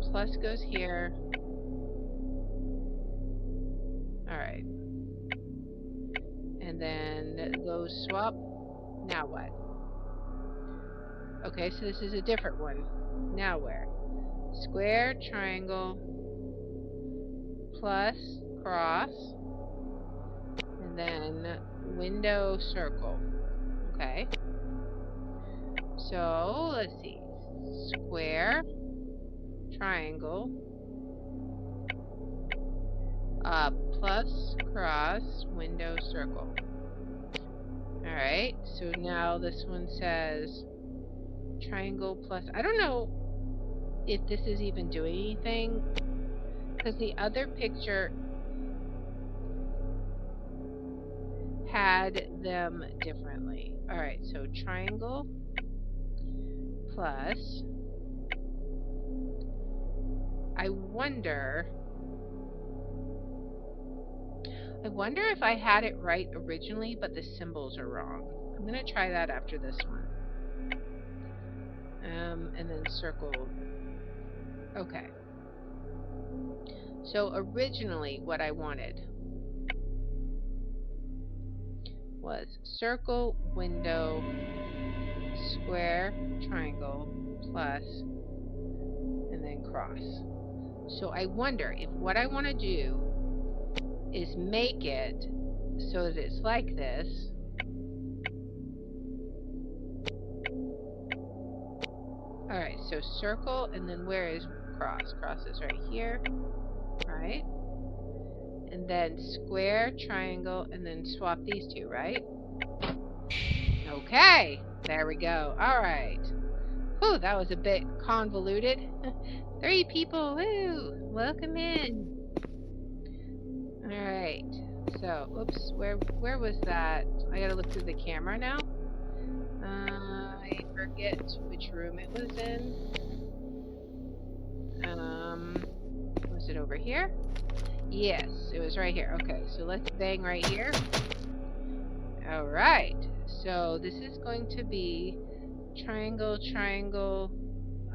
Plus goes here. Alright. And then those swap. Now what? Okay, so this is a different one. Now where? Square, triangle, plus, cross, and then window, circle. Okay. So, let's see. Square, triangle, plus, cross, window, circle. Alright, so now this one says triangle plus, I don't know if this is even doing anything, because the other picture had them differently. Alright, so triangle plus, I wonder if I had it right originally, but the symbols are wrong. I'm going to try that after this one. And then circle. Okay. So originally what I wanted was circle, window, square, triangle, plus, and then cross. So I wonder if what I want to do is make it so that it's like this. Alright, so circle, and then where is cross? Cross is right here, right? And then square, triangle, and then swap these two, right? Okay, there we go. Alright. Whew, that was a bit convoluted. 3 people, woo! Welcome in. Alright, so, oops, where was that? I gotta look through the camera now. I forget which room it was in. Was it over here? Yes, it was right here. Okay, so let's bang right here. Alright, so this is going to be triangle, triangle.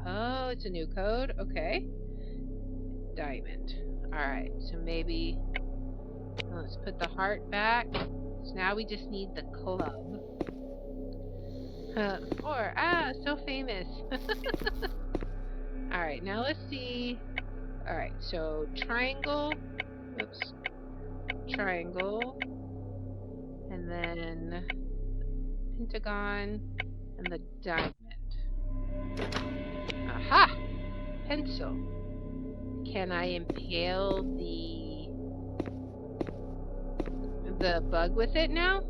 Oh, it's a new code. Okay. Diamond. Alright, so maybe let's put the heart back. So now we just need the club. So famous. Alright, now let's see. Alright, so triangle. Oops. Triangle. And then pentagon. And the diamond. Aha! Pencil. Can I impale the bug with it now?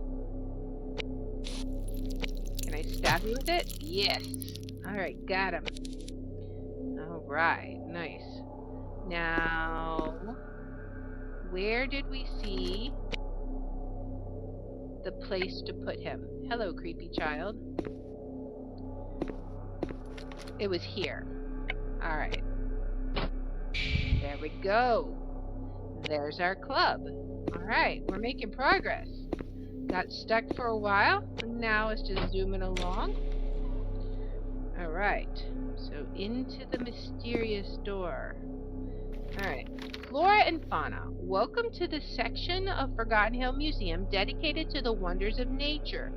Can I stab you with it? Yes. Alright, got him. Alright, nice. Now, where did we see the place to put him? Hello, creepy child. It was here. Alright. There we go. There's our club. Alright, we're making progress. Got stuck for a while, and now it's just zooming along. Alright, so into the mysterious door. Alright, flora and fauna. Welcome to the section of Forgotten Hill Museum dedicated to the wonders of nature.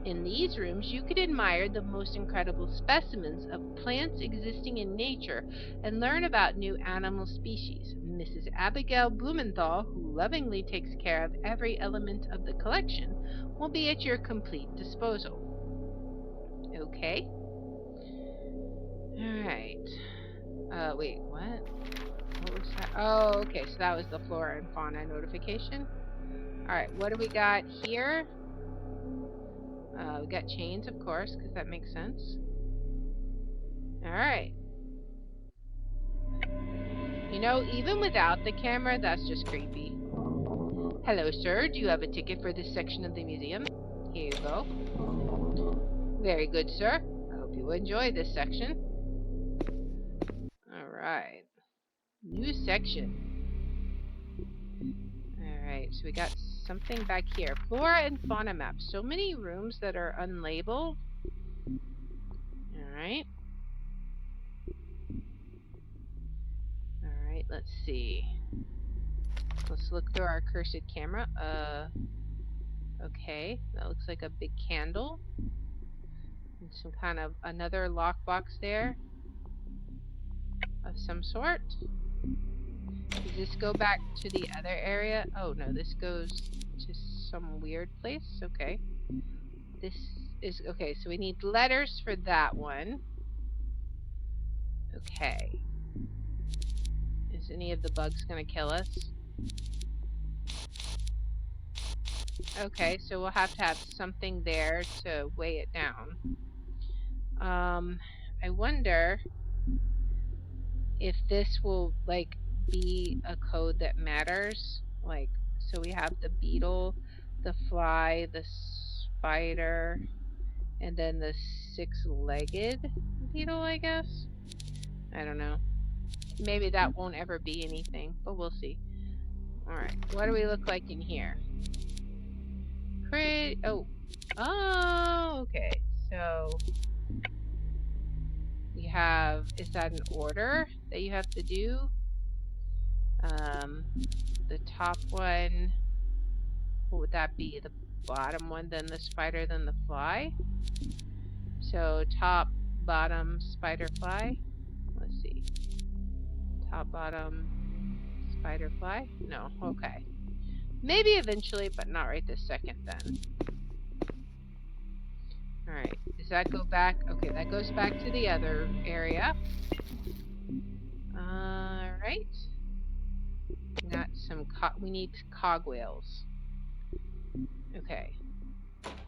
In these rooms, you could admire the most incredible specimens of plants existing in nature and learn about new animal species. Mrs. Abigail Blumenthal, who lovingly takes care of every element of the collection, will be at your complete disposal. Okay. Alright. Wait, what? What was that? Oh, okay, so that was the flora and fauna notification. Alright, what do we got here? We got chains, of course, because that makes sense. Alright. You know, even without the camera, that's just creepy. Hello, sir. Do you have a ticket for this section of the museum? Here you go. Very good, sir. I hope you enjoy this section. Alright. New section. Alright, so we got something back here. Flora and fauna map. So many rooms that are unlabeled. Alright. Alright, let's see. Let's look through our cursed camera. Okay. That looks like a big candle. And some kind of another lockbox there. Of some sort. Does this go back to the other area? Oh no, this goes to some weird place. Okay. This is okay, so we need letters for that one. Okay. Is any of the bugs gonna kill us? Okay, so we'll have to have something there to weigh it down. I wonder if this will like be a code that matters. Like, so we have the beetle, the fly, the spider, and then the six-legged beetle, I guess? I don't know. Maybe that won't ever be anything, but we'll see. Alright, what do we look like in here? Oh, okay. So, you have, is that an order that you have to do? The top one, what would that be? The bottom one, then the spider, then the fly? So, top, bottom, spider, fly? Let's see. Top, bottom, spider, fly? No, okay. Maybe eventually, but not right this second then. Alright, does that go back? Okay, that goes back to the other area. Alright. Got some we need cogwheels. Okay.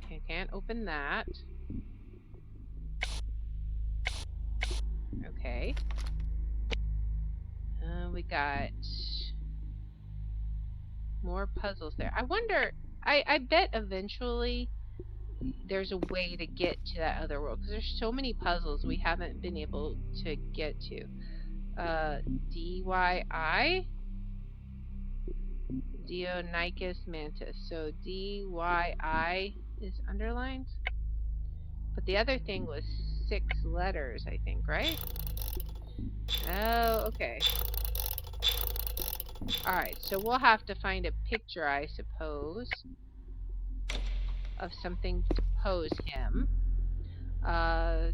Okay, can't open that. Okay. We got more puzzles there. I wonder, I bet eventually there's a way to get to that other world, because there's so many puzzles we haven't been able to get to. DYI? Dionicus mantis. So DYI is underlined. But the other thing was 6 letters, I think, right? Oh, okay. Alright, so we'll have to find a picture, I suppose, of something to pose him. I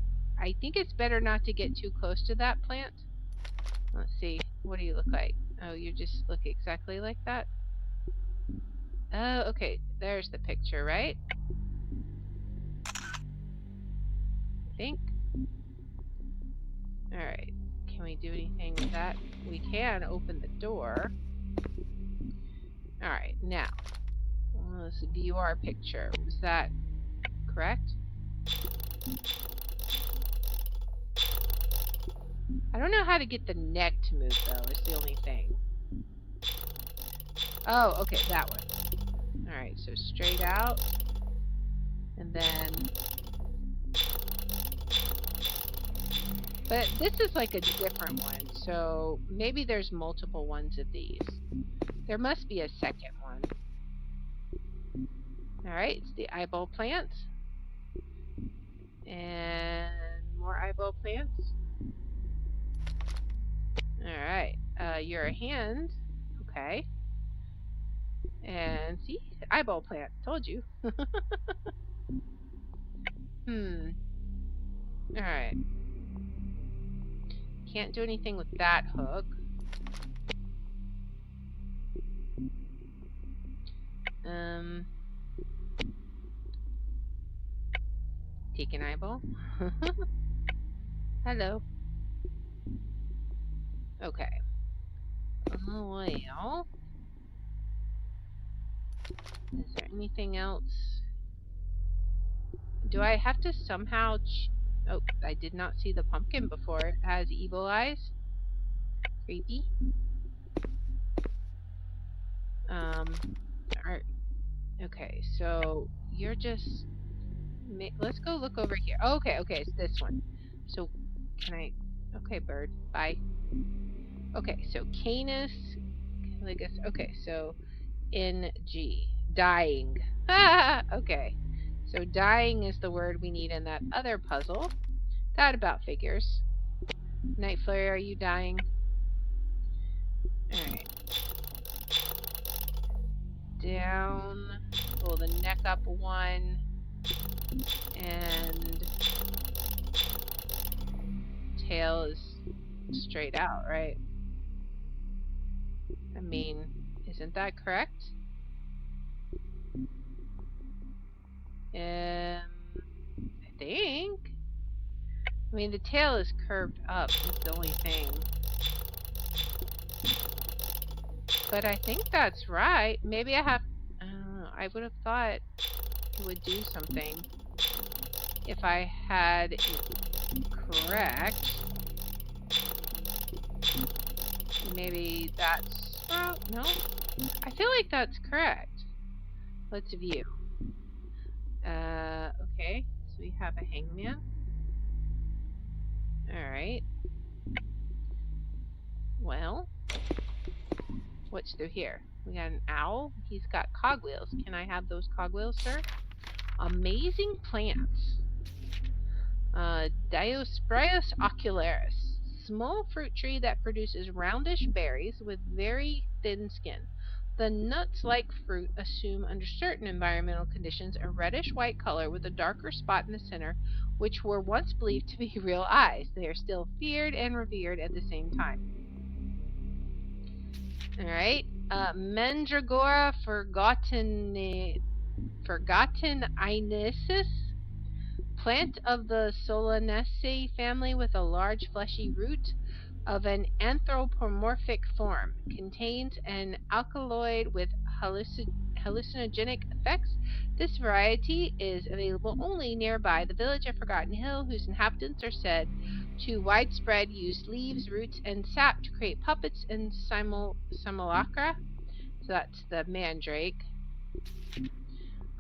think it's better not to get too close to that plant. Let's see. What do you look like? Oh, you just look exactly like that? Oh, okay. There's the picture, right? I think. Alright. Can we do anything with that? We can open the door. Alright, now. Let's view our picture. Was that correct? I don't know how to get the neck to move, though, is the only thing. Oh, okay, that one. Alright, so straight out. And then... But this is like a different one, so maybe there's multiple ones of these. There must be a second one. Alright, it's the eyeball plant. And more eyeball plants. Alright, you're a hand. Okay. And see? Eyeball plant. Told you. Alright. Can't do anything with that hook. Take an eyeball. Hello. Okay. Well. Is there anything else? Do I have to somehow... Oh, I did not see the pumpkin before. It has evil eyes. Creepy. Alright. Okay, so you're just... Let's go look over here. Oh, okay, it's this one. So, can I... Okay, bird. Bye. Okay, so Canis... Okay, so... NG. Dying. Okay. So dying is the word we need in that other puzzle. That about figures. Night Flurry, are you dying? Alright. Down. Pull the neck up one. And tail is straight out, right? I mean, isn't that correct? I think. I mean, the tail is curved up, is the only thing. But I think that's right. Maybe I have... I would have thought it would do something if I had it correct. Maybe that's... Oh, no. I feel like that's correct. Let's view. Okay. So we have a hangman. Alright. Well, what's through here? We got an owl. He's got cogwheels. Can I have those cogwheels, sir? Amazing plants. Diospyros ocularis. Small fruit tree that produces roundish berries with very thin skin. The nuts-like fruit assume, under certain environmental conditions, a reddish-white color with a darker spot in the center, which were once believed to be real eyes. They are still feared and revered at the same time. Alright. Mandragora forgottenensis. Plant of the Solanaceae family with a large fleshy root of an anthropomorphic form. Contains an alkaloid with hallucinogenic effects. This variety is available only nearby the village of Forgotten Hill, whose inhabitants are said to widespread use leaves, roots, and sap to create puppets and simulacra. So that's the mandrake.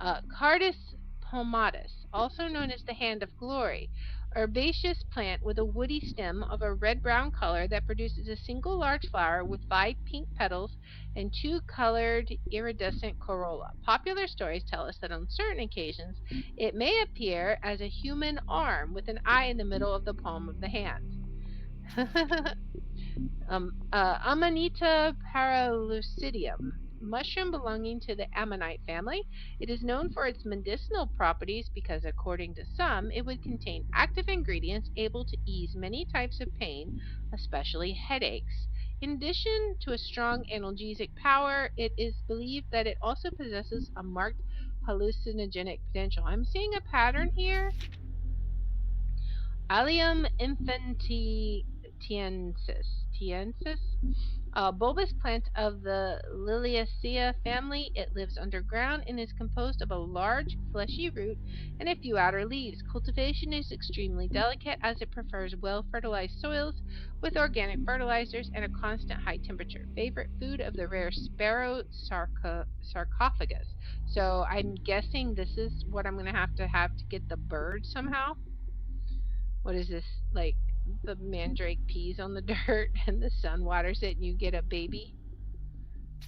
Cardus palmatus, also known as the Hand of Glory, herbaceous plant with a woody stem of a red-brown color that produces a single large flower with 5 pink petals and 2 colored iridescent corolla. Popular stories tell us that on certain occasions it may appear as a human arm with an eye in the middle of the palm of the hand. Amanita paralucidium, mushroom belonging to the ammonite family. It is known for its medicinal properties because, according to some, it would contain active ingredients able to ease many types of pain, especially headaches. In addition to a strong analgesic power, it is believed that it also possesses a marked hallucinogenic potential. I'm seeing a pattern here. Allium infantiensis. A bulbous plant of the Liliaceae family, it lives underground and is composed of a large, fleshy root and a few outer leaves. Cultivation is extremely delicate as it prefers well-fertilized soils with organic fertilizers and a constant high temperature. Favorite food of the rare sparrow sarcophagus. So I'm guessing this is what I'm going to have to get the bird somehow. What is this? Like the mandrake peas on the dirt and the sun waters it and you get a baby?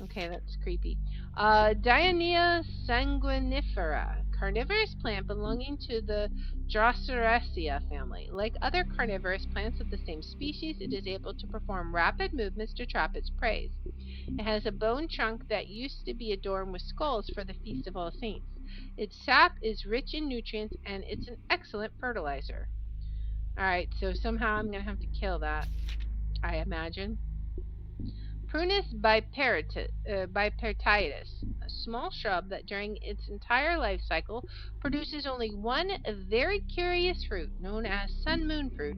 Okay, that's creepy. Dionea sanguinifera, carnivorous plant belonging to the Droseraceae family. Like other carnivorous plants of the same species, it is able to perform rapid movements to trap its prey. It has a bone trunk that used to be adorned with skulls for the Feast of All Saints. Its sap is rich in nutrients and it's an excellent fertilizer. Alright, so somehow I'm going to have to kill that, I imagine. Prunus bipertitis, a small shrub that during its entire life cycle produces only one very curious fruit known as sun moon fruit,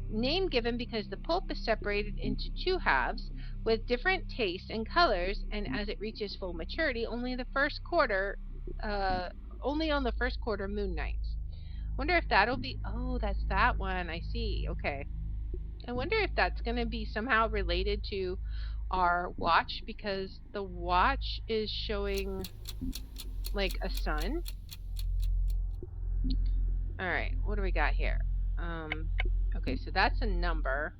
name given because the pulp is separated into two halves with different tastes and colors, and as it reaches full maturity, only on the first quarter moon nights. Wonder if that'll be. Oh, that's that one. I see. Okay. I wonder if that's going to be somehow related to our watch because the watch is showing like a sun. All right, what do we got here? Okay, so that's a number.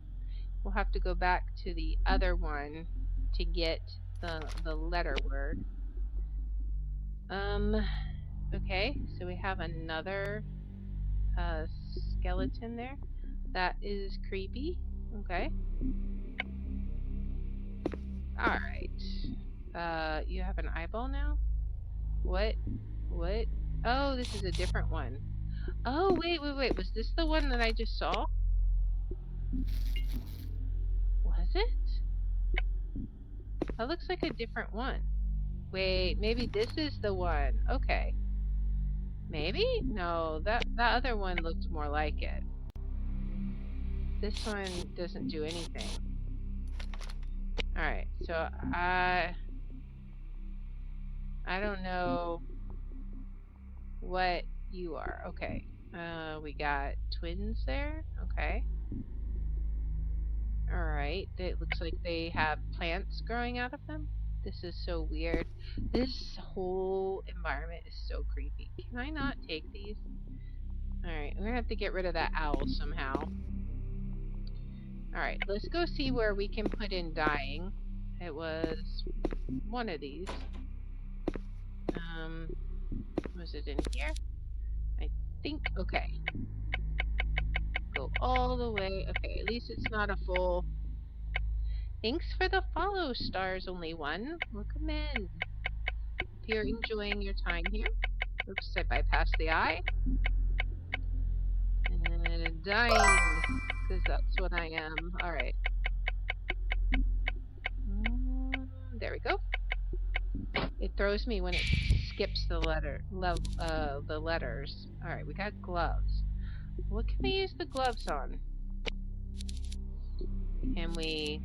We'll have to go back to the other one to get the letter word. Okay, so we have another skeleton there. That is creepy. Okay. All right. You have an eyeball now? What? What? Oh, this is a different one. Oh, wait. Was this the one that I just saw? Was it? That looks like a different one. Wait, maybe this is the one. Okay. Maybe? No, that other one looked more like it. This one doesn't do anything. Alright, so I don't know what you are. Okay. We got twins there. Okay. Alright. It looks like they have plants growing out of them. This is so weird. This whole environment is so creepy. Can I not take these? Alright, we're gonna have to get rid of that owl somehow. Alright, let's go see where we can put in dying. It was one of these. Was it in here? I think, okay. Go all the way. Okay, at least it's not a full. Thanks for the follow, stars only one. Welcome in. If you're enjoying your time here. Oops, I bypassed the eye. And dying, because that's what I am. Alright. There we go. It throws me when it skips the the letters. Alright, we got gloves. What can we use the gloves on? Can we...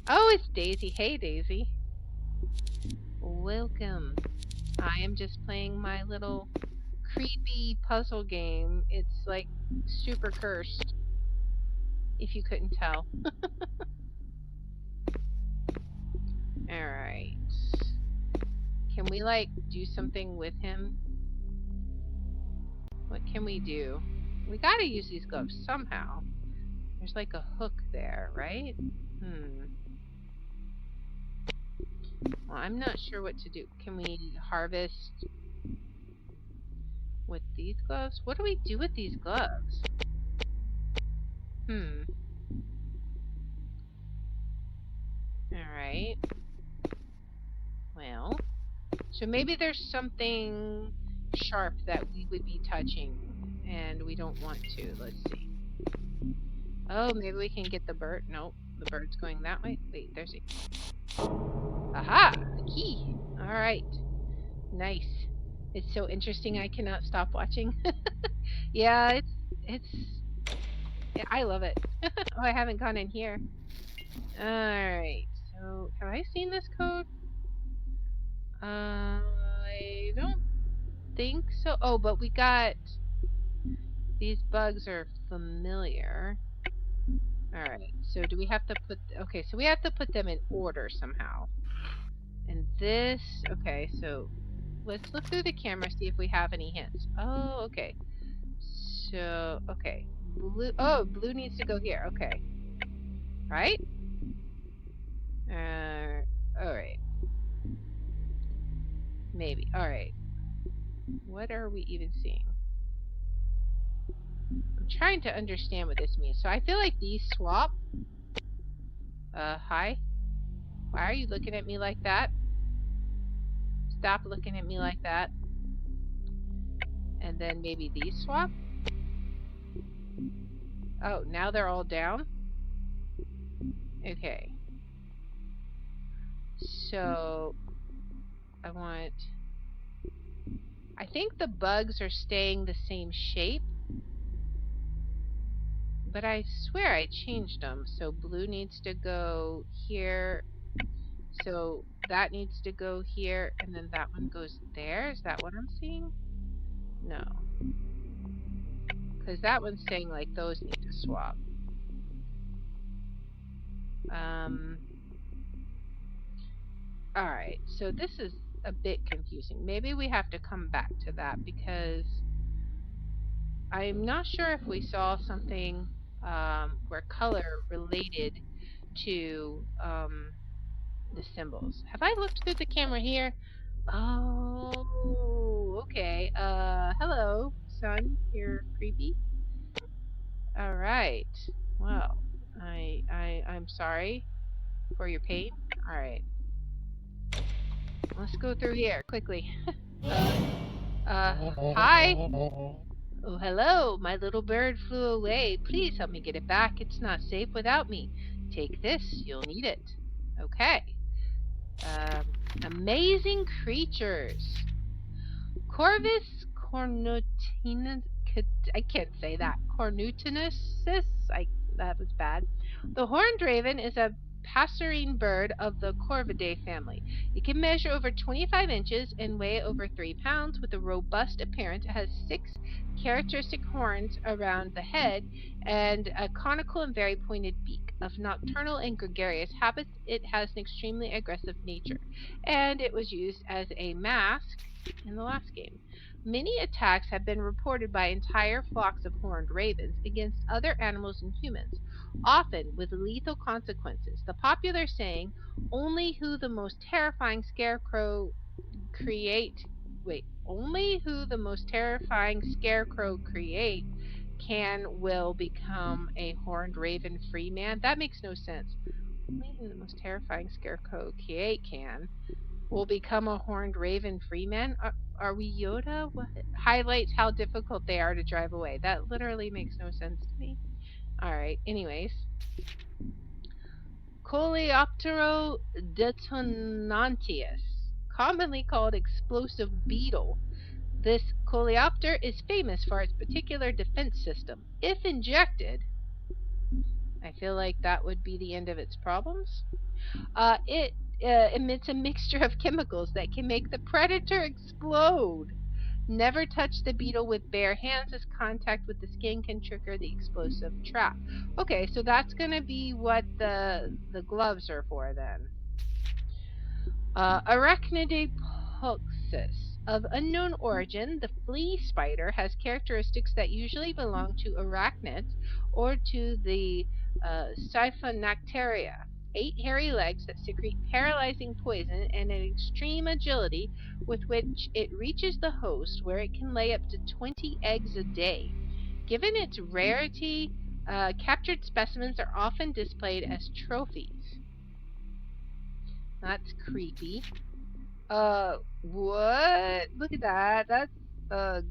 Oh, it's Daisy. Hey, Daisy. Welcome. I am just playing my little creepy puzzle game. It's like super cursed. If you couldn't tell. Alright. Can we, like, do something with him? What can we do? We gotta use these gloves somehow. There's like a hook there, right? Well, I'm not sure what to do. Can we harvest with these gloves? What do we do with these gloves? Alright. Well, so maybe there's something sharp that we would be touching and we don't want to. Let's see. Oh, maybe we can get the bird. Nope, the bird's going that way. Wait, there's a... Aha! A key! Alright. Nice. It's so interesting I cannot stop watching. Yeah, it's... Yeah, I love it. Oh, I haven't gone in here. Alright, so have I seen this code? I don't think so. Oh, but we got these bugs are familiar. Alright, so do we have to put, okay, so we have to put them in order somehow. And this, okay, so let's look through the camera, see if we have any hints. Oh, okay. So, okay. Blue, oh, blue needs to go here. Okay. Right? Alright. Maybe. Alright. What are we even seeing? I'm trying to understand what this means. So I feel like these swap. Hi? Why are you looking at me like that? Stop looking at me like that. And then maybe these swap? Oh, now they're all down? Okay. So I think the bugs are staying the same shape, but I swear I changed them. So blue needs to go here. So that needs to go here, and then that one goes there. Is that what I'm seeing? No. Because that one's saying like those need to swap. Alright, so this is a bit confusing. Maybe we have to come back to that because I'm not sure if we saw something where color related to the symbols. Have I looked through the camera here? Oh, okay. Hello, son. You're creepy. All right. Well, I'm sorry for your pain. All right. Let's go through here quickly. Hi. Oh, hello. My little bird flew away. Please help me get it back. It's not safe without me. Take this. You'll need it. Okay. Amazing creatures. Corvus cornutinus. I can't say that. Cornutinensis. That was bad. The horned raven is a passerine bird of the Corvidae family. It can measure over 25 inches and weigh over 3 pounds with a robust appearance. It has 6 characteristic horns around the head and a conical and very pointed beak. Of nocturnal and gregarious habits, it has an extremely aggressive nature, and it was used as a mask in the last game. Many attacks have been reported by entire flocks of horned ravens against other animals and humans, often with lethal consequences. The popular saying, only who the most terrifying scarecrow create only who the most terrifying scarecrow create will become a horned raven free man. That makes no sense. Only who the most terrifying scarecrow create will become a horned raven freeman. Are we Yoda? What highlights how difficult they are to drive away? That literally makes no sense to me. All right. Anyways, Coleoptero detonantius, commonly called explosive beetle. This coleopter is famous for its particular defense system. If injected, I feel like that would be the end of its problems. It emits a mixture of chemicals that can make the predator explode. Never touch the beetle with bare hands, as contact with the skin can trigger the explosive trap. Okay, so that's going to be what the gloves are for then. Arachnidae of unknown origin, the flea spider has characteristics that usually belong to arachnids or to the Siphonacteria. 8 hairy legs that secrete paralyzing poison and an extreme agility with which it reaches the host, where it can lay up to 20 eggs a day. Given its rarity, captured specimens are often displayed as trophies. That's creepy. What? Look at that. That's,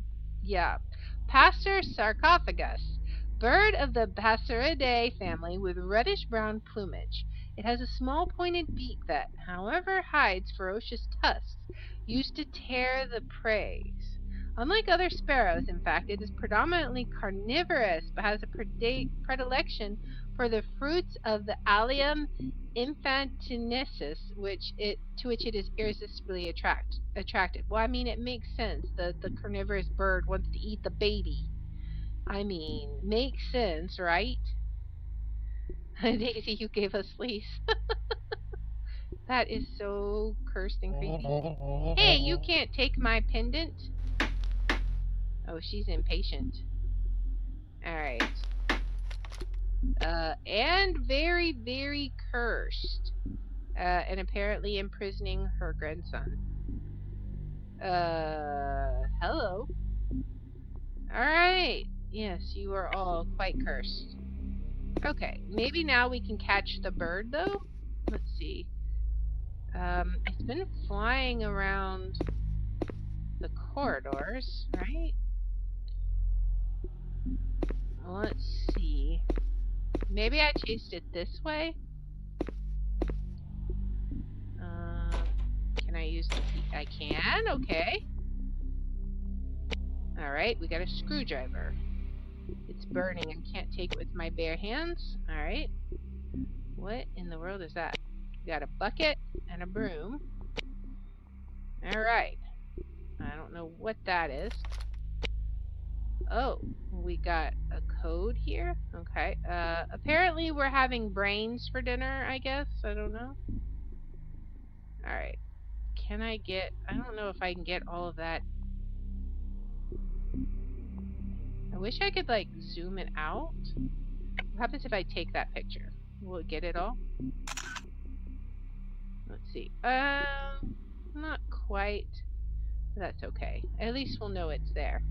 yeah. Passer sarcophagus. Bird of the Passeridae family with reddish-brown plumage. It has a small pointed beak that, however, hides ferocious tusks used to tear the prey. Unlike other sparrows, in fact, it is predominantly carnivorous but has a predilection For the fruits of the Allium infantinescens, to which it is irresistibly attracted. Well, I mean, it makes sense. The carnivorous bird wants to eat the baby. I mean, makes sense, right? Daisy, you gave us fleece. That is so cursed and creepy. Hey, you can't take my pendant. Oh, she's impatient. Alright. And very, very cursed. And apparently imprisoning her grandson. Hello. Alright. Yes, you are all quite cursed. Okay, maybe now we can catch the bird, though? Let's see. It's been flying around the corridors, right? Let's see. Maybe I chased it this way? Can I use the key? I can, okay. Alright, we got a screwdriver. It's burning. I can't take it with my bare hands. Alright. What in the world is that? We got a bucket and a broom. Alright. I don't know what that is. Oh, we got a code here. Okay. Apparently we're having brains for dinner, I guess. I don't know. Alright. Can I get... I don't know if I can get all of that. I wish I could, like, zoom it out. What happens if I take that picture? Will it get it all? Let's see. Not quite. That's okay. At least we'll know it's there.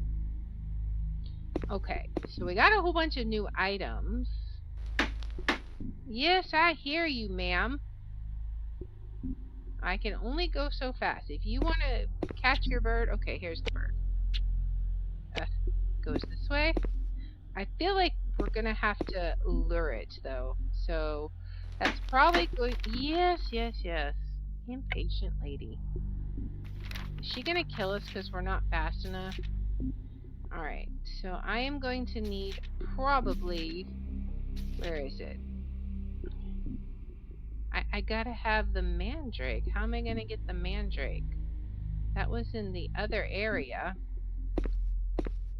Okay, so we got a whole bunch of new items. Yes, I hear you, ma'am. I can only go so fast. If you want to catch your bird... Okay, here's the bird. Goes this way. I feel like we're going to have to lure it, though. So, that's probably going... Yes, yes, yes. Impatient lady. Is she going to kill us because we're not fast enough? Alright, so I am going to need probably... Where is it? I gotta have the mandrake. How am I gonna get the mandrake? That was in the other area.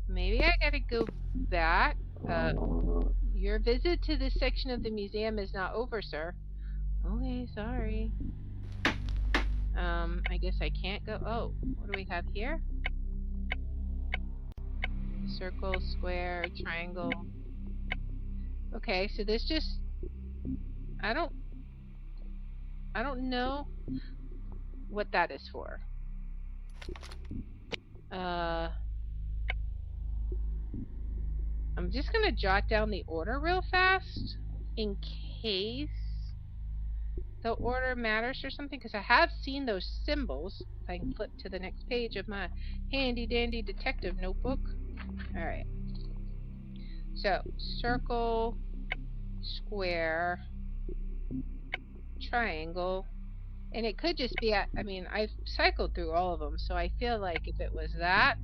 Maybe I gotta go back. Your visit to this section of the museum is not over, sir. Okay, sorry. I guess I can't go. Oh, what do we have here? Circle, square, triangle. Okay, so this just... I don't know what that is for. I'm just gonna jot down the order real fast in case the order matters or something, because I have seen those symbols. If I can flip to the next page of my handy dandy detective notebook. Alright. So, circle, square, triangle, and it could just be, I mean, I've cycled through all of them, so I feel like if it was that,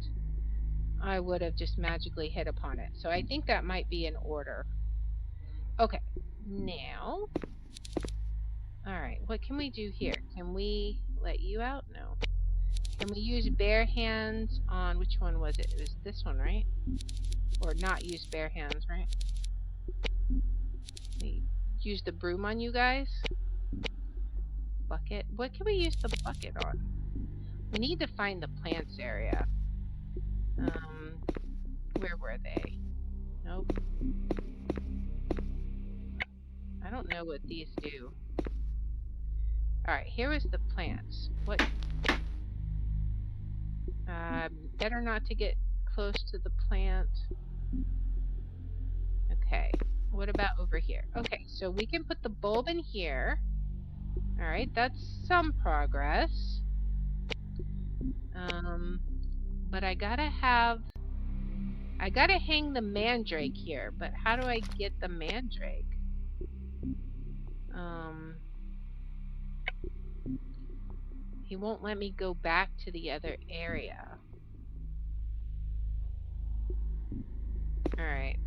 I would have just magically hit upon it. So I think that might be in order. Okay, now, alright, what can we do here? Can we let you out? No. Can we use bare hands on, which one was it? It was this one, right? Or not use bare hands, right? We use the broom on you guys? Bucket? What can we use the bucket on? We need to find the plants area. Where were they? Nope. I don't know what these do. Alright, here is the plants. What? Better not to get close to the plant. Okay. What about over here? Okay, so we can put the bulb in here. Alright, that's some progress. But I gotta hang the mandrake here, but how do I get the mandrake? He won't let me go back to the other area. Alright.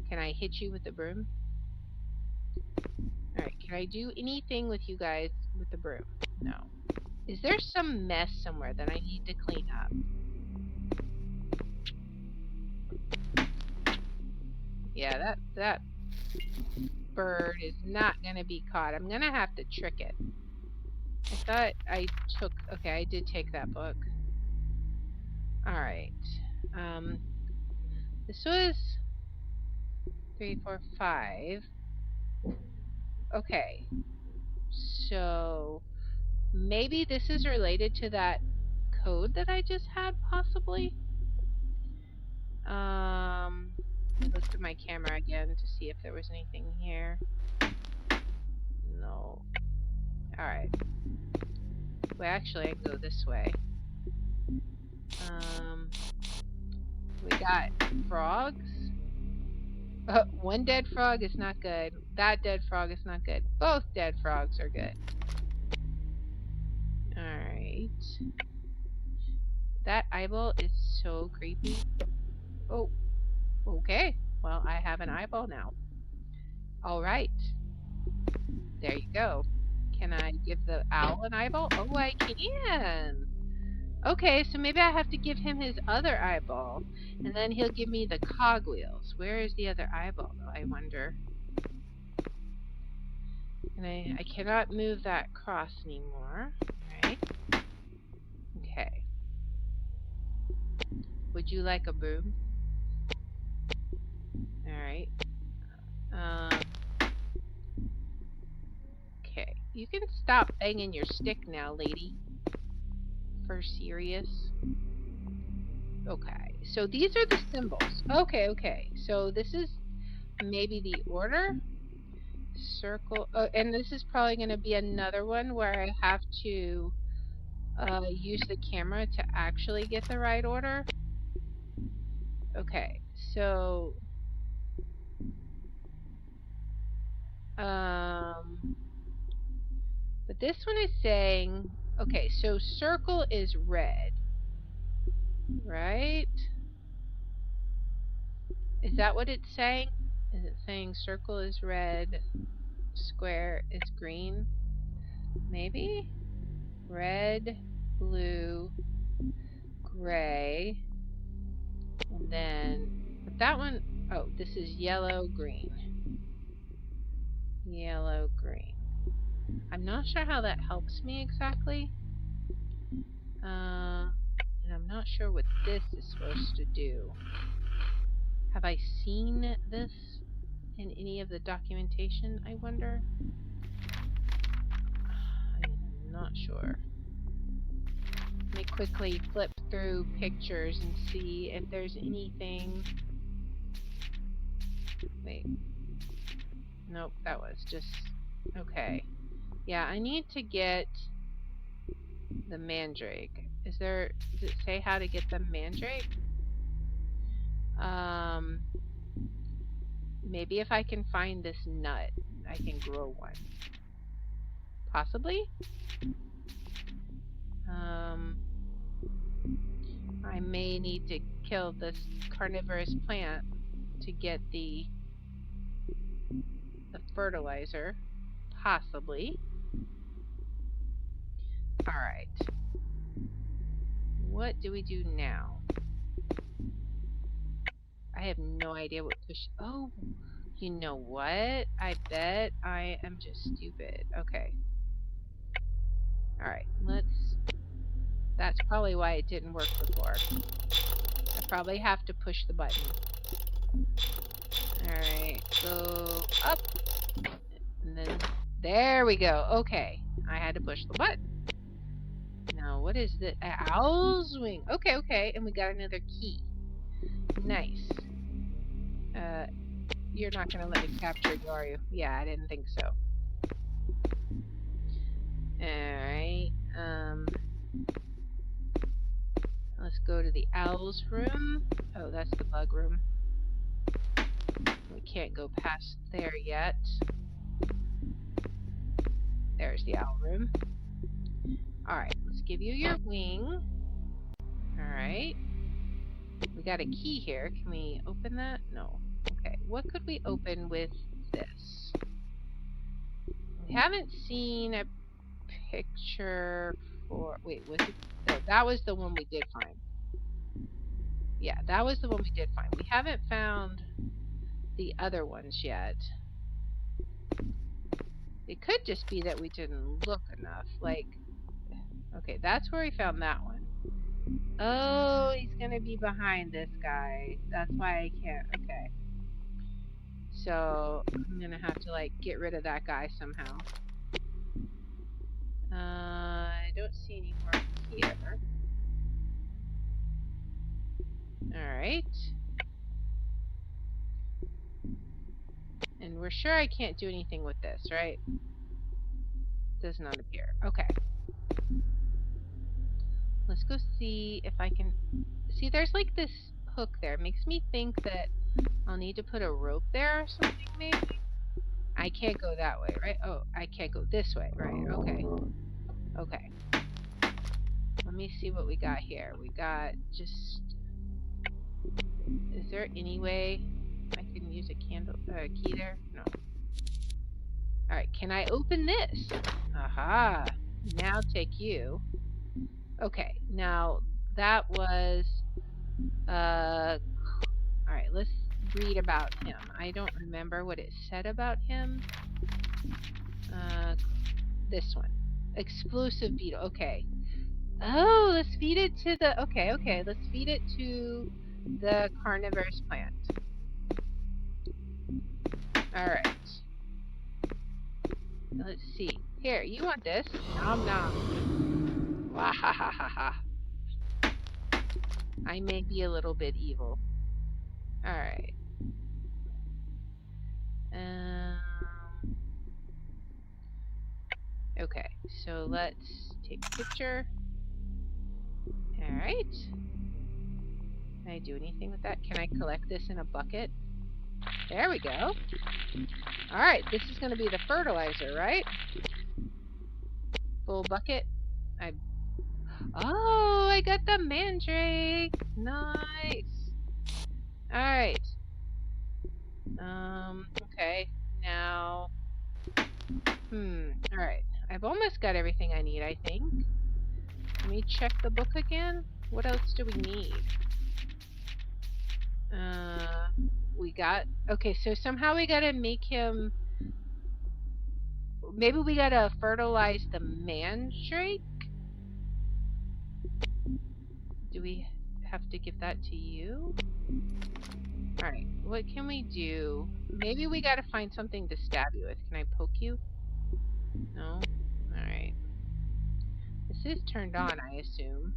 Can I hit you with the broom? Alright, can I do anything with you guys with the broom? No. Is there some mess somewhere that I need to clean up? Yeah, that bird is not gonna be caught. I'm gonna have to trick it. I thought I took... Okay, I did take that book. Alright. This was 3, 4, 5. Okay. So maybe this is related to that code that I just had, possibly. Let me look through my camera again to see if there was anything here. No. Alright. Well, actually, I can go this way. We got frogs. One dead frog is not good. That dead frog is not good. Both dead frogs are good. Alright. That eyeball is so creepy. Oh, okay. Well, I have an eyeball now. Alright. There you go. Can I give the owl an eyeball? Oh, I can. Okay, so maybe I have to give him his other eyeball, and then he'll give me the cogwheels. Where is the other eyeball, though, I wonder? And I cannot move that cross anymore. Right? Okay. Would you like a broom? Alright. Okay. You can stop banging your stick now, lady. For serious. Okay. So these are the symbols. Okay. So this is maybe the order. Circle. Oh, and this is probably going to be another one where I have to use the camera to actually get the right order. Okay. So but this one is saying, okay, so circle is red, right? Is that what it's saying? Is it saying circle is red, square is green? Maybe? Red, blue, gray, and then, but that one, oh, this is yellow, green. Yellow, green. I'm not sure how that helps me exactly. And I'm not sure what this is supposed to do. Have I seen this in any of the documentation, I wonder? I'm not sure. Let me quickly flip through pictures and see if there's anything. Wait. Nope, that was just... Okay. Yeah, I need to get the mandrake. Does it say how to get the mandrake? Maybe if I can find this nut, I can grow one. Possibly? I may need to kill this carnivorous plant to get the fertilizer. Possibly. Alright. What do we do now? I have no idea what push... Oh, you know what? I bet I am just stupid. Okay. Alright, let's... That's probably why it didn't work before. I probably have to push the button. Alright, go up. And then... There we go. Okay. I had to push the button. Now, what is this? Owl's wing. Okay. And we got another key. Nice. You're not going to let me capture you, are you? Yeah, I didn't think so. Alright. Let's go to the owl's room. Oh, that's the bug room. We can't go past there yet. There's the owl room. Alright, let's give you your wing. Alright. We got a key here. Can we open that? No. Okay, what could we open with this? We haven't seen a picture for... Wait, was it... No, that was the one we did find. Yeah, that was the one we did find. We haven't found the other ones yet. It could just be that we didn't look enough. Like, okay, that's where we found that one. Oh, he's gonna be behind this guy. That's why I can't. Okay. So I'm gonna have to like get rid of that guy somehow. I don't see any more here. Alright. And we're sure I can't do anything with this, right? Does not appear. Okay. Let's go see if I can... See, there's like this hook there. It makes me think that I'll need to put a rope there or something, maybe? I can't go that way, right? Oh, I can't go this way, right? Okay. Okay. Let me see what we got here. We got just... Is there any way I can use a key there? No. Alright, can I open this? Aha! Now take you. Okay, now that was... Alright, let's read about him. I don't remember what it said about him. This one. Explosive beetle. Okay. Oh, let's feed it to the... Okay, let's feed it to the carnivorous plant. Alright. Let's see. Here, you want this? Nom nom. Wahahaha. I may be a little bit evil. Alright. Okay, so let's take a picture. Alright. Can I do anything with that? Can I collect this in a bucket? There we go. Alright, this is going to be the fertilizer, right? Full bucket. Oh, I got the mandrake. Nice. Alright. Okay. Now... Alright. I've almost got everything I need, I think. Let me check the book again. What else do we need? We got... Okay, so somehow we gotta make him... Maybe we gotta fertilize the mandrake? Do we have to give that to you? Alright, what can we do? Maybe we gotta find something to stab you with. Can I poke you? No? Alright. This is turned on, I assume.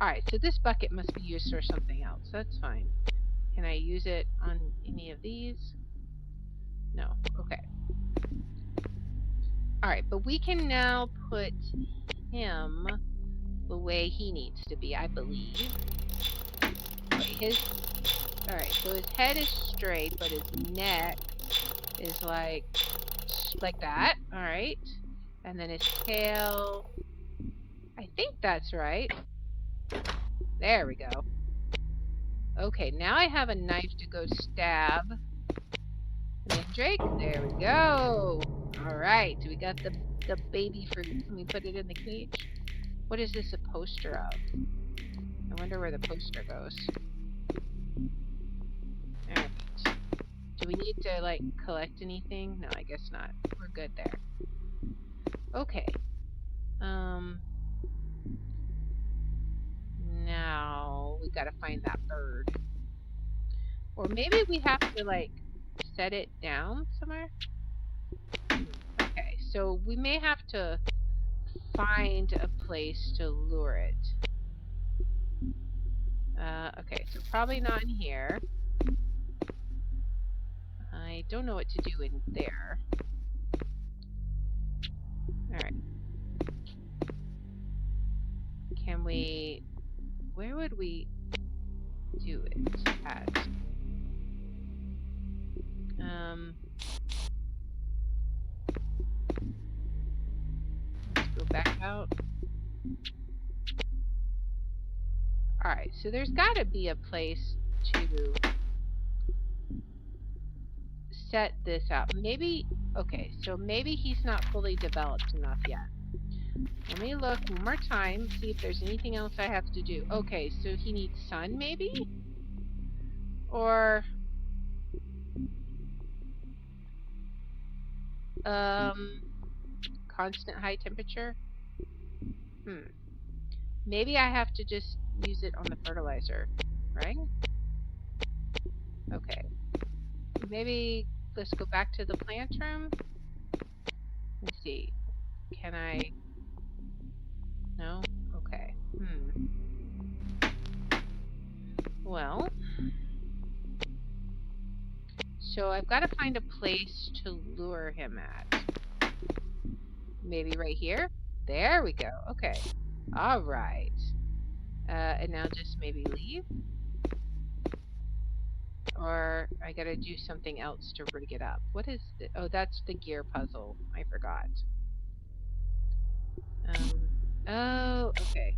Alright, so this bucket must be used for something else. That's fine. Can I use it on any of these? No. Okay. Alright, but we can now put him the way he needs to be, I believe. Wait, alright, so his head is straight, but his neck is like that. Alright. And then his tail... I think that's right. There we go. Okay, now I have a knife to go stab Mandrake. There we go. Alright, we got the baby fruit. Can we put it in the cage? What is this a poster of? I wonder where the poster goes. Alright. Do we need to, like, collect anything? No, I guess not. We're good there. Okay. Now we gotta find that bird. Or maybe we have to, like, set it down somewhere? Okay, so we may have to find a place to lure it. Okay, so probably not in here. I don't know what to do in there. Alright. Can we... Where would we do it at? Let's go back out. Alright, so there's gotta be a place to set this up. Maybe, okay, so maybe he's not fully developed enough yet. Let me look one more time, see if there's anything else I have to do. Okay, so he needs sun, maybe? Or, constant high temperature? Maybe I have to just use it on the fertilizer, right? Okay. Maybe let's go back to the plant room. Let's see. Can I? No? Okay. Well, so I've got to find a place to lure him at. Maybe right here? There we go. Okay. All right. And now just maybe leave? Or I gotta do something else to rig it up. What is the... Oh, that's the gear puzzle. I forgot. Oh, okay.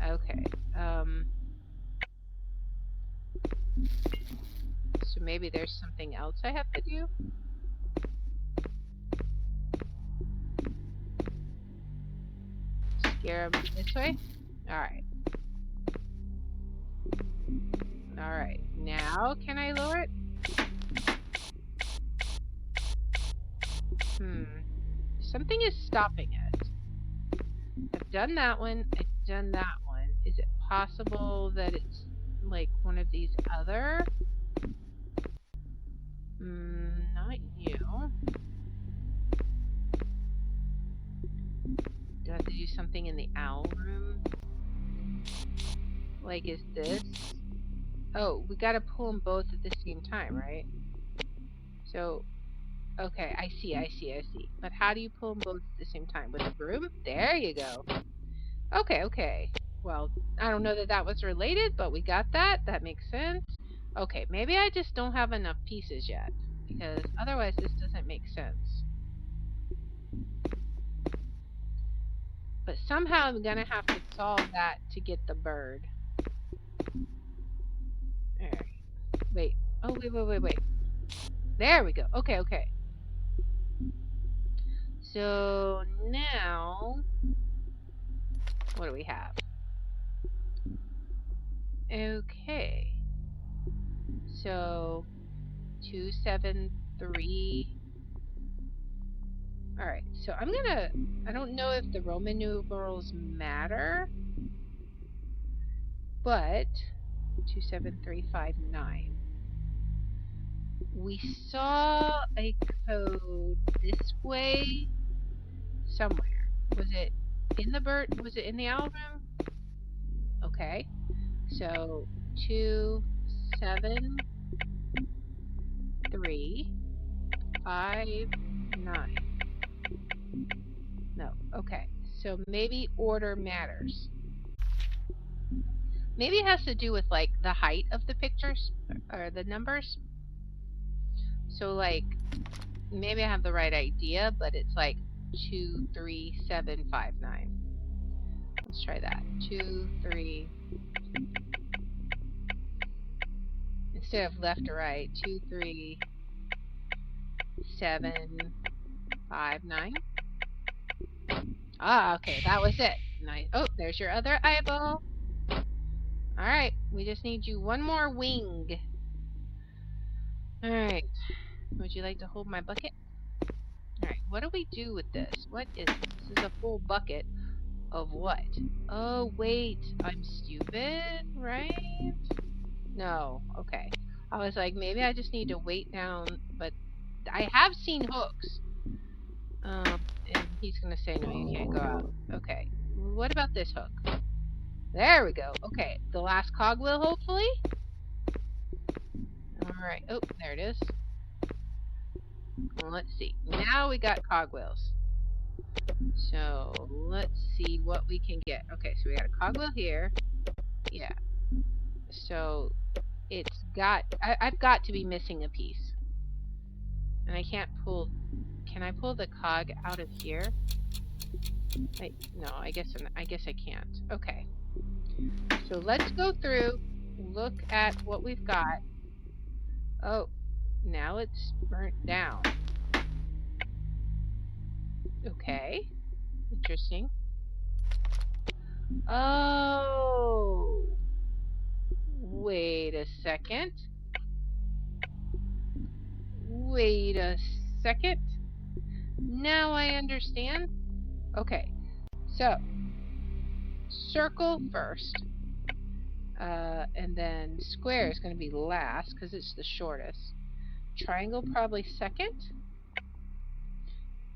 Okay. So maybe there's something else I have to do? Scare him this way? Alright. Alright. Now can I lower it? Something is stopping it. I've done that one. I've done that one. Is it possible that it's like one of these other? Not you. Do I have to do something in the owl room? Like, is this? Oh, we gotta pull them both at the same time, right? So, okay, I see. But how do you pull them both at the same time? With a broom? There you go. Okay. Well, I don't know that that was related, but we got that. That makes sense. Okay, maybe I just don't have enough pieces yet, because otherwise this doesn't make sense. But somehow I'm gonna have to solve that to get the bird. Alright. Wait. Oh, wait. There we go. Okay. So now, what do we have? Okay. So 273. Alright, so I don't know if the Roman numerals matter, but 27359. We saw a code this way somewhere. Was it in the owl room? Okay. So 27359. No. Okay. So maybe order matters. Maybe it has to do with like the height of the pictures or the numbers. So like maybe I have the right idea, but it's like 23759. Let's try that. 2, 3. Instead of left to right, 2, 3, 7, 5, 9. Ah, okay, that was it. Nice. Oh, there's your other eyeball. Alright, we just need you one more wing. Alright. Would you like to hold my bucket? Alright, what do we do with this? What is this? This is a full bucket of what? Oh, wait. I'm stupid, right? No. Okay. I was like, maybe I just need to wait down, but I have seen hooks. And he's gonna say, no, you can't go out. Okay. What about this hook? There we go. Okay. The last cogwheel, hopefully? Alright. Oh, there it is. Well, let's see. Now we got cogwheels. So, let's see what we can get. Okay, so we got a cogwheel here. Yeah. So, it's got... I've got to be missing a piece. And I can't pull... Can I pull the cog out of here? No, I guess I can't. Okay. So let's go through, look at what we've got. Oh, now it's burnt down. Okay, interesting. Oh, wait a second. Wait a second. Now I understand. Okay, so circle first, and then square is going to be last because it's the shortest. Triangle probably second.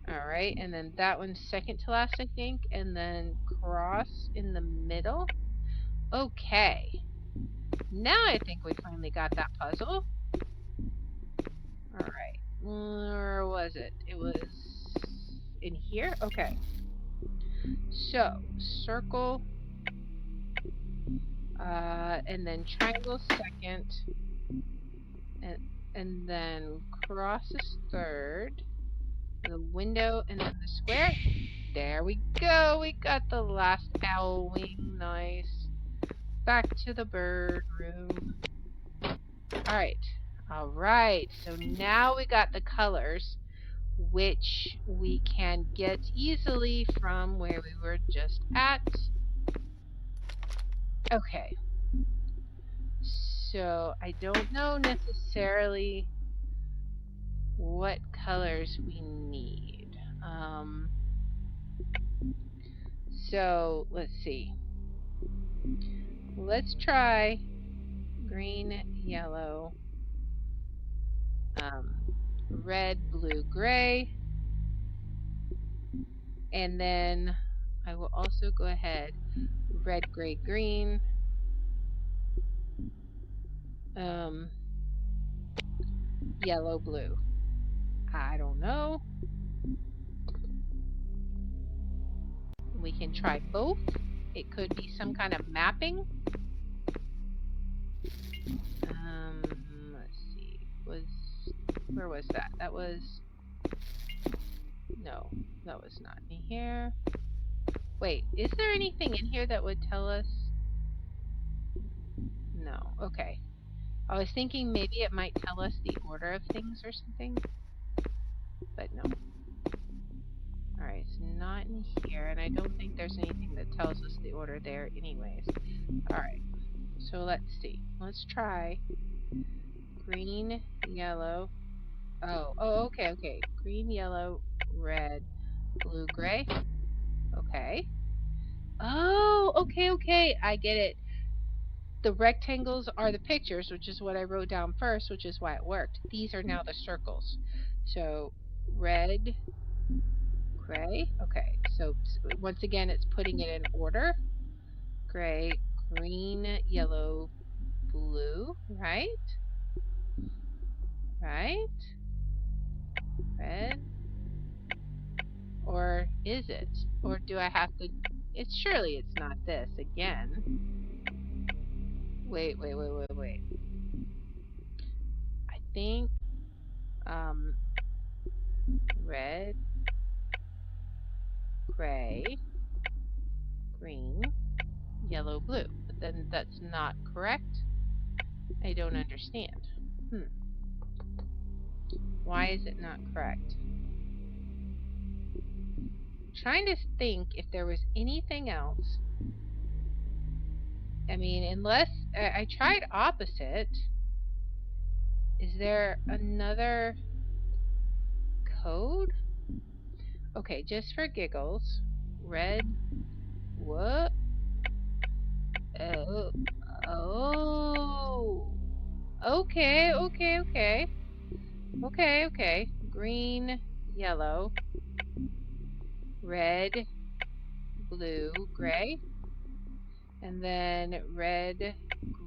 All right, and then that one's second to last, I think, and then cross in the middle. Okay, now I think we finally got that puzzle. All right, where was it? It was in here? Okay, so circle, and then triangle second, and, and then cross is third, the window, and then the square. There we go. We got the last owl wing. Nice. Back to the bird room. Alright. Alright. So now we got the colors, which we can get easily from where we were just at. Okay. So I don't know necessarily what colors we need. So let's see. Let's try green, yellow, red, blue, gray, and then I will also go ahead red, gray, green, yellow, blue. I don't know. We can try both. It could be some kind of mapping. Let's see. Where was that? That was no, that was not in here. Wait, is there anything in here that would tell us? No. Okay. I was thinking maybe it might tell us the order of things or something, but no. Alright, it's not in here, and I don't think there's anything that tells us the order there anyways. Alright, so let's see. Let's try green, yellow. Oh, okay. Green, yellow, red, blue, gray. Okay. Oh, okay. I get it. The rectangles are the pictures, which is what I wrote down first, which is why it worked. These are now the circles. So red, gray. Okay, so once again, it's putting it in order. Gray, green, yellow, blue, right? Right? Red. Or is it? Or do I have to... surely it's not this again. Wait. I think, red, gray, green, yellow, blue. But then that's not correct. I don't understand. Why is it not correct? I'm trying to think if there was anything else. I mean, unless I tried opposite. Is there another code? Okay, just for giggles. Red. What? Oh. Oh. Okay. Green, yellow, red, blue, gray. And then red,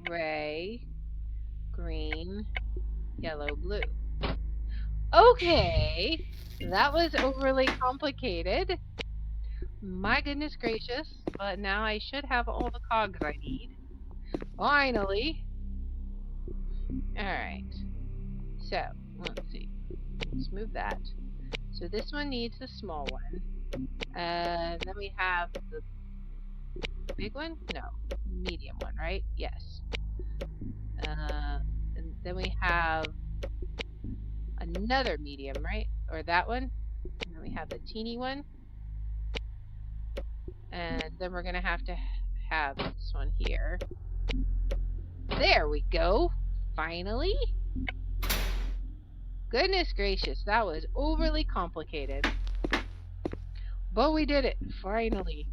gray, green, yellow, blue. Okay. That was overly complicated. My goodness gracious. But now I should have all the cogs I need. Finally. Alright. So, let's see. Let's move that. So this one needs the small one. And then we have the big one? No. Medium one, right? Yes. And then we have another medium, right? Or that one. And then we have the teeny one. And then we're going to have this one here. There we go. Finally. Goodness gracious, that was overly complicated. But we did it, finally.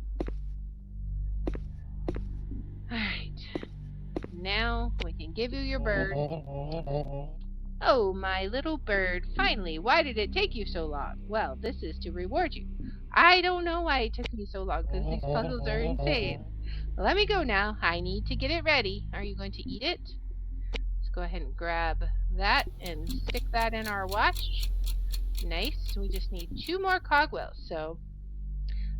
Alright. Now we can give you your bird. Oh, my little bird, finally, why did it take you so long? Well, this is to reward you. I don't know why it took me so long, because these puzzles are insane. Let me go now. I need to get it ready. Are you going to eat it? Let's go ahead and grab that and stick that in our watch. Nice. We just need 2 more cogwells, so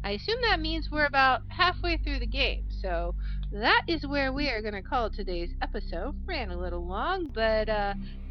I assume that means we're about halfway through the game. So that is where we are going to call today's episode. Ran a little long, but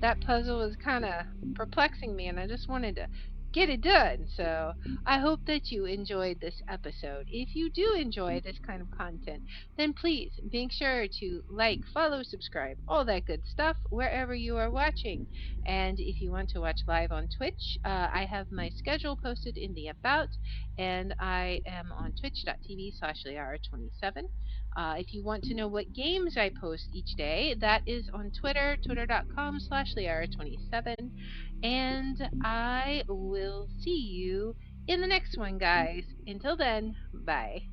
that puzzle was kind of perplexing me, and I just wanted to get it done. So I hope that you enjoyed this episode. If you do enjoy this kind of content, then please make sure to like, follow, subscribe, all that good stuff wherever you are watching. And if you want to watch live on Twitch, I have my schedule posted in the About, and I am on twitch.tv/Liara27. If you want to know what games I post each day, that is on Twitter, twitter.com/Liara27. And I will see you in the next one, guys. Until then, bye.